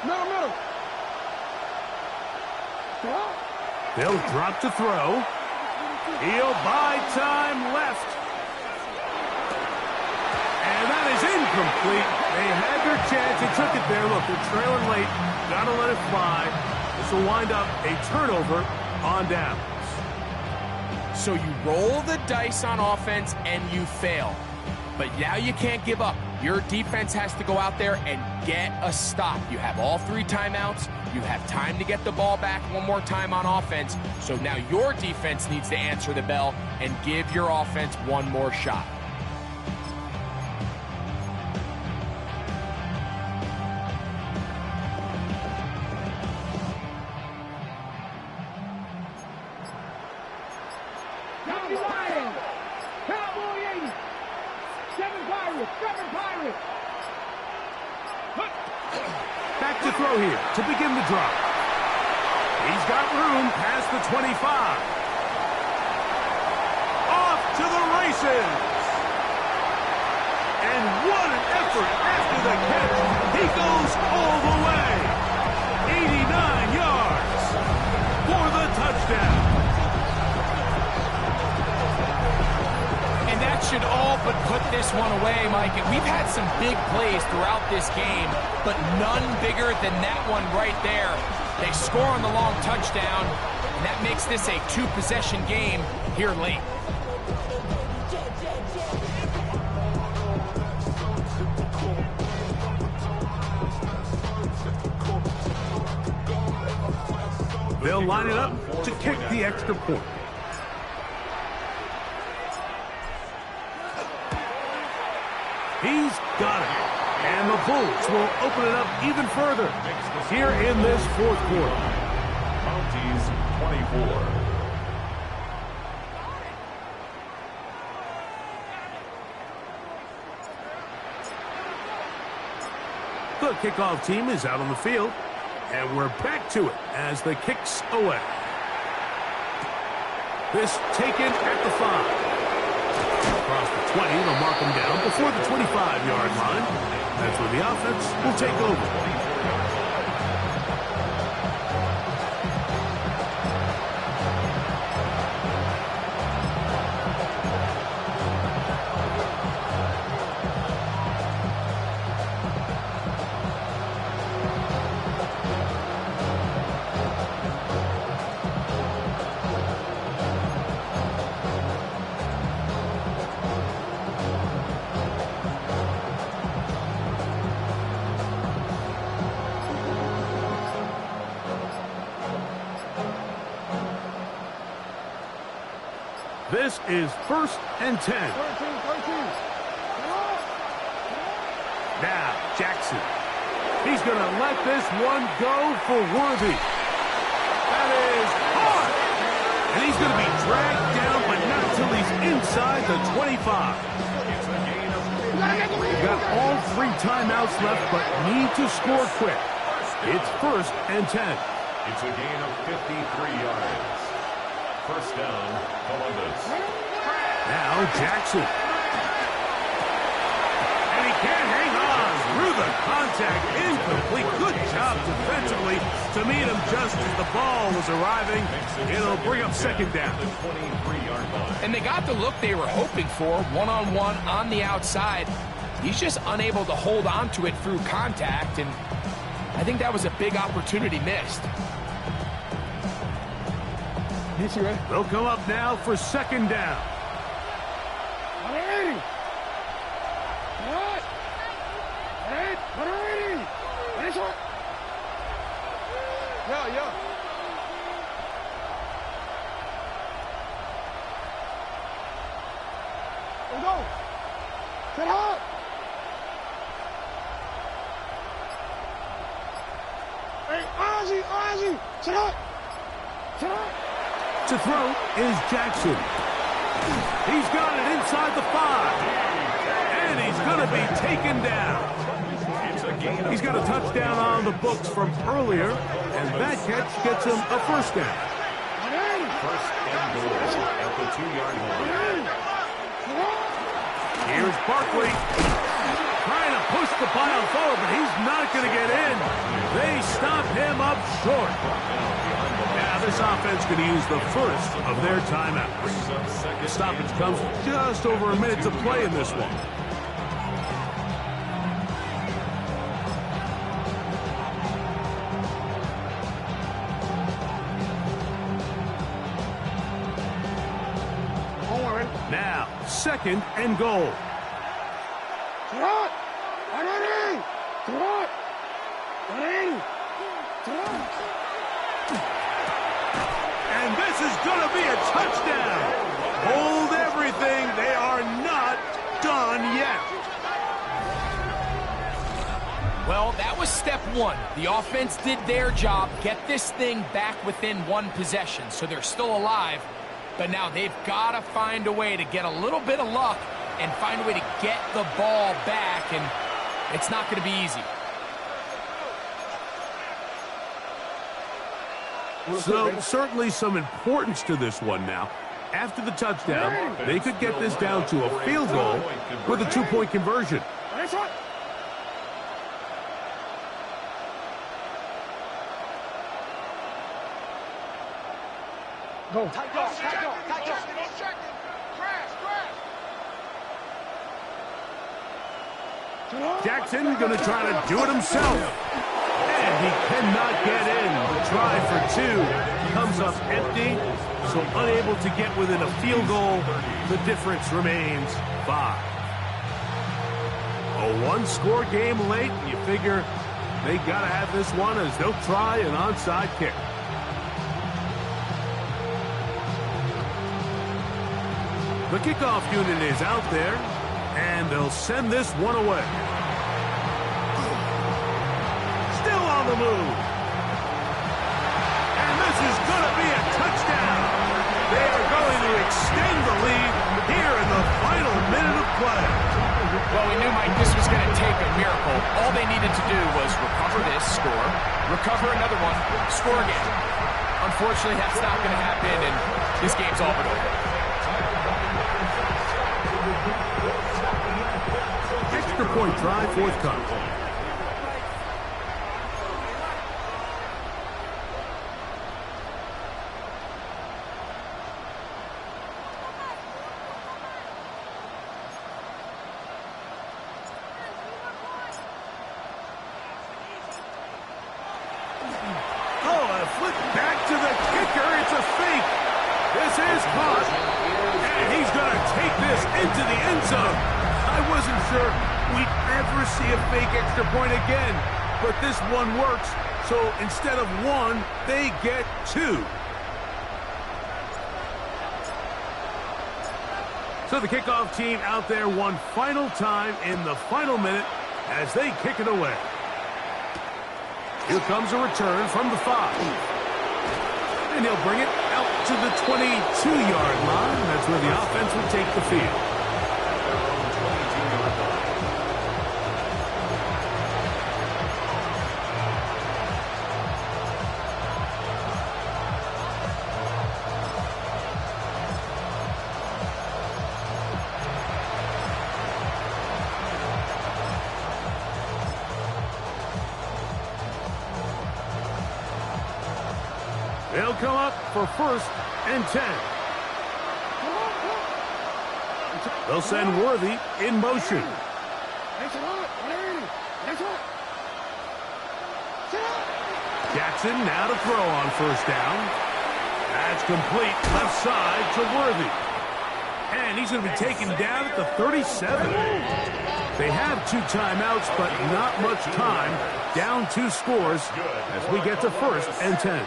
Speaker 5: Middle.
Speaker 4: They'll drop to throw. He'll buy time left. And that is incomplete. They had their chance. They took it there. Look, they're trailing late. Gotta let it fly. This will wind up a turnover on downs.
Speaker 6: So you roll the dice on offense and you fail. But now you can't give up. Your defense has to go out there and get a stop. You have all 3 timeouts. You have time to get the ball back one more time on offense. So now your defense needs to answer the bell and give your offense one more shot.
Speaker 4: Back to throw here to begin the drive. He's got room past the 25. Off to the races. And what an effort after the catch. He goes all the way. 89 yards for the touchdown.
Speaker 6: Should all but put this one away, Mike. And we've had some big plays throughout this game, but none bigger than that one right there. They score on the long touchdown, and that makes this a 2-possession game here late.
Speaker 4: They'll line it up to kick the extra point. He's got it. And the Bulls will open it up even further here in this 4th quarter.
Speaker 7: Mounties 24.
Speaker 4: The kickoff team is out on the field. And we're back to it as the kick's away. This taken at the 5. Across the 20, they'll mark him down before the 25-yard line. That's where the offense will take over. This is 1st and 10. Now, Jackson. He's going to let this one go for Worthy. That is hard. And he's going to be dragged down, but not until he's inside the 25. We've got all 3 timeouts left, but need to score quick. It's 1st and 10.
Speaker 7: It's a gain of 53 yards. 1st down, Columbus.
Speaker 4: Now Jackson. And he can't hang on through the contact. Incomplete. Good job defensively to meet him just as the ball was arriving. It'll bring up 2nd down.
Speaker 7: The 23-yard line.
Speaker 6: And they got the look they were hoping for, one-on-one on the outside. He's just unable to hold on to it through contact, and I think that was a big opportunity missed.
Speaker 4: They'll come up now for second down. To throw is Jackson. He's got it inside the 5. And he's going to be taken down. He's got a touchdown on the books from earlier, and that catch gets him a first down.
Speaker 7: First and goal at the 2-yard line.
Speaker 4: Here's Barkley trying to push the pile forward, but he's not going to get in. They stop him up short. Now this offense going to use the first of their timeouts. The stoppage comes just over a minute to play in this one. Now, second and goal. And this is going to be a touchdown. Hold everything. They are not done yet.
Speaker 6: Well, that was step one. The offense did their job, get this thing back within one possession, so they're still alive. But now they've got to find a way to get a little bit of luck and find a way to get the ball back, and it's not going to be easy.
Speaker 4: So, certainly some importance to this one now. After the touchdown, they could get this down to a field goal with a 2-point conversion.
Speaker 5: Go.
Speaker 4: Jackson going to try to do it himself. And he cannot get in. The try for 2 comes up empty, so unable to get within a field goal. The difference remains 5. A one-score game late, and you figure they got to have this one as they'll try an onside kick. The kickoff unit is out there, and they'll send this one away. Still on the move. And this is going to be a touchdown. They are going to extend the lead here in the final minute of play.
Speaker 6: Well, we knew, Mike, this was going to take a miracle. All they needed to do was recover this, score, recover another one, score again. Unfortunately, that's not going to happen, and this game's all but over.
Speaker 4: Extra point try forthcoming. Oh, a flip back to the kicker. It's a fake. This is caught. And he's going to take this into the end zone. I wasn't sure we'd ever see a fake extra point again, but this one works, so instead of 1, they get 2. So the kickoff team out there one final time in the final minute as they kick it away. Here comes a return from the 5. And he'll bring it out to the 22-yard line. That's where the offense will take the field. They'll come up for 1st and 10. They'll send Worthy in motion. Jackson now to throw on first down. That's complete left side to Worthy. And he's going to be taken down at the 37. They have 2 timeouts, but not much time. Down 2 scores as we get to 1st and 10.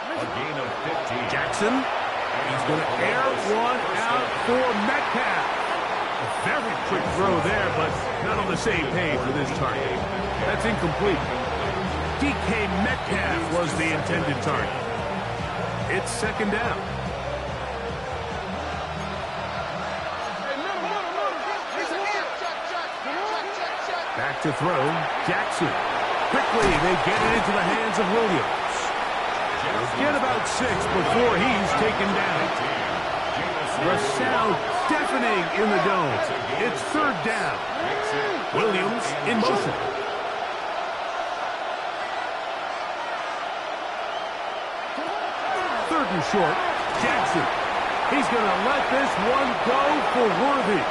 Speaker 7: A gain of 15.
Speaker 4: Jackson, he's going to air one out for Metcalf. A very quick throw there, but not on the same page with his target. That's incomplete. DK Metcalf was the intended target. It's 2nd down. Back to throw, Jackson. Quickly, they get it into the hands of Williams. They'll get about 6 before he's taken down. The sound deafening in the dome. It's 3rd down. Williams in motion. Third and short, Jackson. He's going to let this one go for Worthy.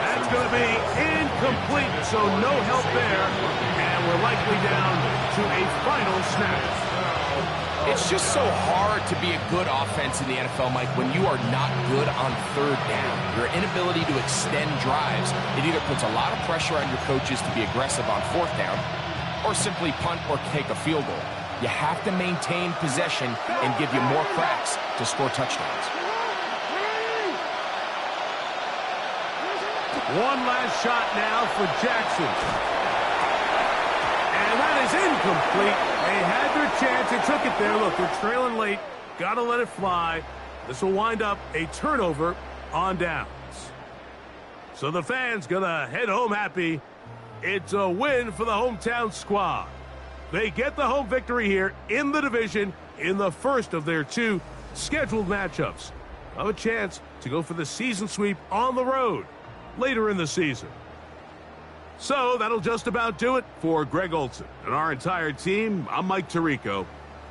Speaker 4: That's going to be incomplete, so no help there. And we're likely down to a final snap.
Speaker 6: It's just so hard to be a good offense in the NFL, Mike, when you are not good on 3rd down. Your inability to extend drives, it either puts a lot of pressure on your coaches to be aggressive on 4th down or simply punt or take a field goal. You have to maintain possession and give you more cracks to score touchdowns.
Speaker 4: One last shot now for Jackson. And that is incomplete. They had their chance. They took it there. Look, they're trailing late. Got to let it fly. This will wind up a turnover on downs. So the fans going to head home happy. It's a win for the hometown squad. They get the home victory here in the division in the first of their 2 scheduled matchups. Have a chance to go for the season sweep on the road later in the season. So that'll just about do it for Greg Olsen and our entire team. I'm Mike Tirico.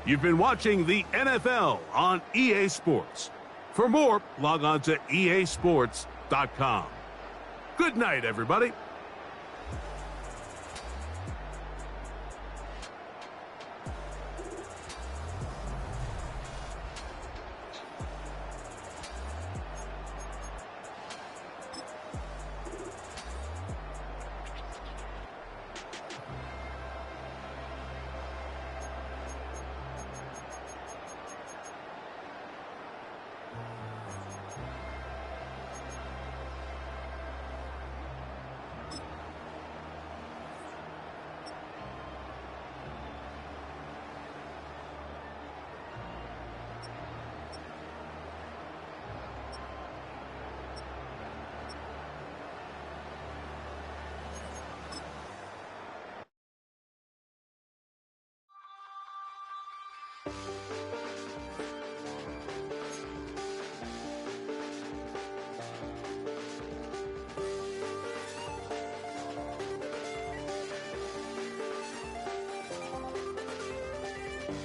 Speaker 4: You've been watching the NFL on EA Sports. For more, log on to easports.com. Good night, everybody.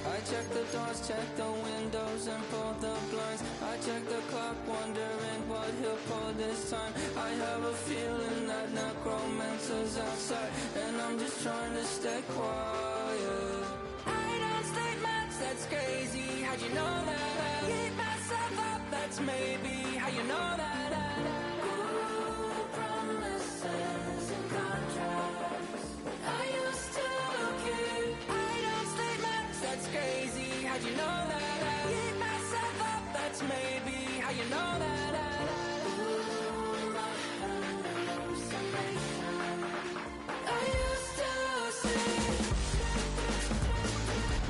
Speaker 8: I check the doors, check the windows, and pull the blinds. I check the clock, wondering what he'll pull this time. I have a feeling that necromancer's outside, and I'm just trying to stay quiet. I don't state much, that's crazy. How'd you know that? I keep myself up, that's maybe how you know that. Ooh, promises and contracts. I used to keep. I don't state much, that's crazy. How'd you know that? I keep myself up, that's maybe how you know that. Ooh, my hallucination. I used to see.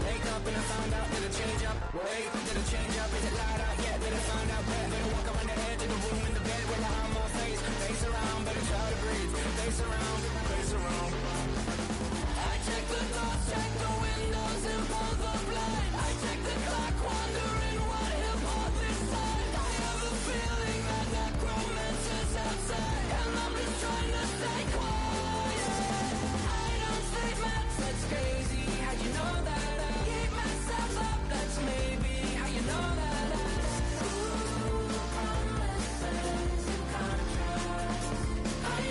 Speaker 8: Wake up and I found out that it change up. Wait, did it change up? Is it light out? Yeah, did it find out? Better walk around the edge of the room in the bed with my arm on face. Face around, better try to breathe. Face around, face around. I check the doors, check the windows, and pull the blind. I check the clock, wondering what he'll pull this time. I have a feeling that necromancer's outside, and I'm just trying to stay quiet. I don't sleep much, that's crazy. How'd you know that? I keep myself up, that's maybe how you know that. Ooh, promises and contracts. I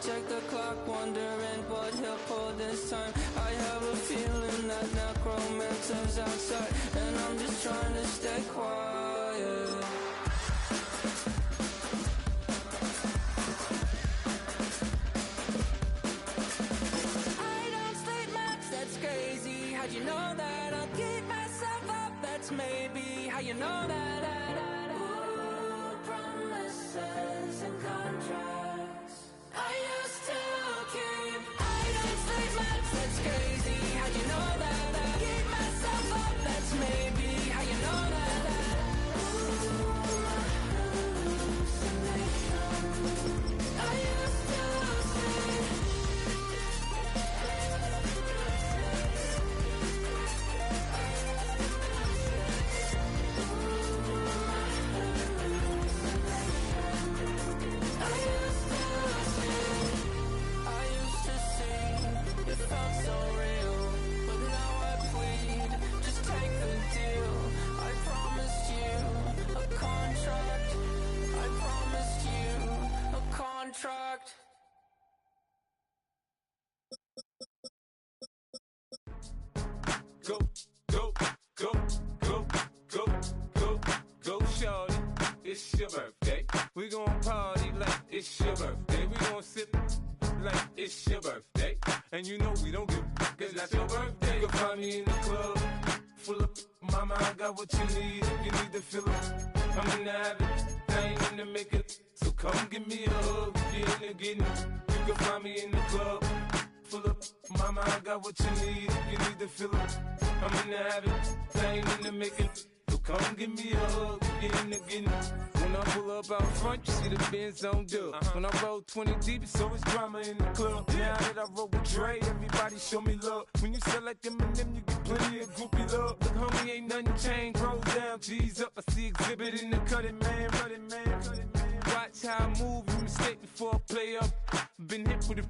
Speaker 8: check the clock, wondering what he'll pull this time. I have a feeling that necromancer's outside, and I'm just trying to stay quiet. I don't sleep much, that's crazy. How'd you know that? I'll keep myself up, that's maybe how you know that. Ooh, promises and contracts I used to keep. I don't sleep much, that's crazy. How'd you know that? I keep myself up, that's maybe how you know that. Ooh, hallucination I used to see. It felt so real, but now I plead, just take the deal. I promised you a contract. I promised you a contract.
Speaker 9: Go, go, go, go, go, go, go, shorty. It's your birthday. We gon' party like it's your birthday. We gon' sip like it's your birthday. And you know we don't give cause that's your birthday. You can find me in the club, full of mama, I got what you need. If you need to fill up, I'm in the habit, I ain't in the make it. So come give me a hug, if you're in the getting. You can find me in the club, full of mama, I got what you need. If you need to fill up, I'm in the habit, I ain't in the making. So come give me a hug, if you're in the getting. When I pull up out front, you see the Benz on dub. When I roll 20 deep, it's always drama in the club. Now that I roll with Dre, everybody show me love. When you sell like them and them, you get plenty of groupie love. Look, homie, ain't nothing changed. Rolls down, G's up. I see exhibit in the cutting, man. Running, man. Watch how I move, you mistake before I play up. Been hit with it,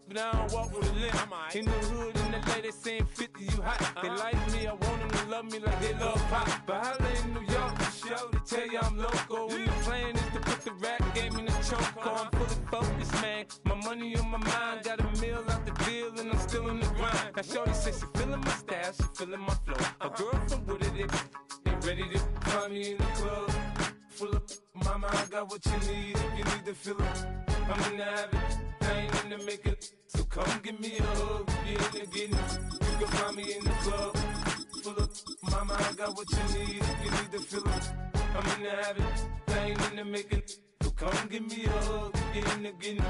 Speaker 9: but I don't walk with a limp. In the hood, in the lady saying 50, you hot. They like me, I want them to love me like they love pop. But holla in New York, the show, they tell you I'm local. And the plan is to put the rap game in the choke. I'm fully focused, man. My money on my mind, got a meal out the deal, and I'm still in the grind. Now shorty says she feeling my style, she feeling my flow. A girl from Wooded, they ready to find me in the club. Full of mama, I got what you need. If you need to fill up, I'm in the habit, I ain't in the make it. So come give me a hug, if you're in the getting. You can find me in the club. Full of mama, I got what you need. If you need to fill up, I'm in the habit, I ain't in the making. So come give me a hug, if you're in the getting.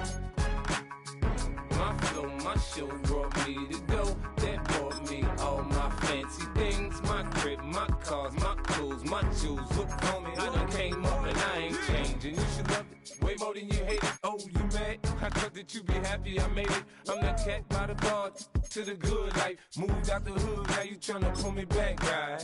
Speaker 9: My flow, my show brought me to go. That brought me all my fancy things. My crib, my cars, my clothes, my shoes. Look, homie, I done came up and I ain't changing. You should love it way more than you hate it. Oh, you mad? I thought that you be happy I made it. I'm the cat by the bar to the good life. Moved out the hood, now you tryna pull me back, right?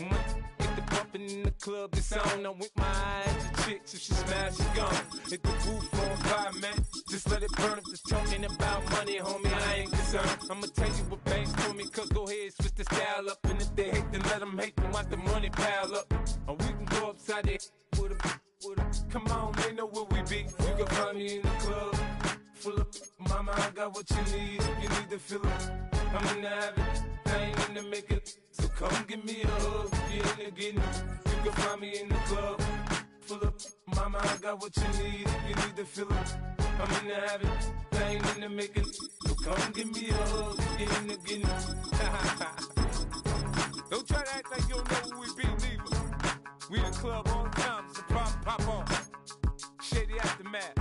Speaker 9: Get the bumpin' in the club, the sound. I'm with my eyes to chicks. If she smash, she gone. Hit the roof on fire, man. Just let it burn. If it's talking about money, homie, I ain't concerned. I'ma tell you what banks told me, cause go ahead, switch the style up. And if they hate, then let them hate, then watch the money pile up. Or we can go upside there with a. Come on, they know where we be. You can find me in the club. Full of mama, I got what you need. If you need to fill up, I'm in the habit, I ain't in the make it. So come give me a hug, if you're in the getting. You can find me in the club. Full of mama, I got what you need. If you need to fill up, I'm in the habit, I ain't in the making. So come give me a hug, if you're in the getting. Don't try to act like you don't know who we be, neither. We the club all the time, it's a problem, pop on. Shady Aftermath.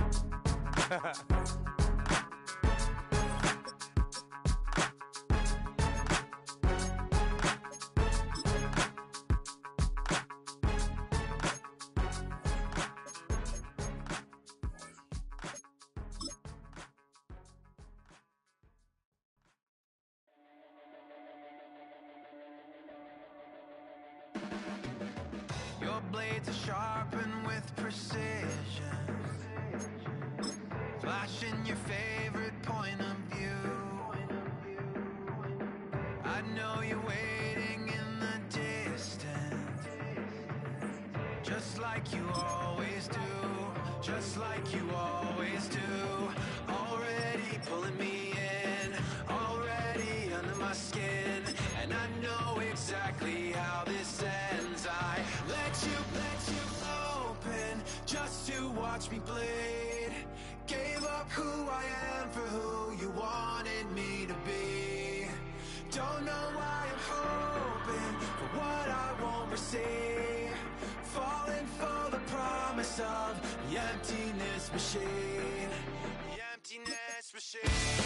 Speaker 10: Your blades are sharpened with precision, flashing your favorite point of view. I know you're waiting in the distance, just like you always do. just like you always do. Already pulling me in, already under my skin, and I know exactly how this ends. I let you open just to watch me bleed. Gave up who I am for who you wanted me to be. Don't know why I'm hoping for what I won't receive. Falling for the promise of the emptiness machine. The emptiness machine.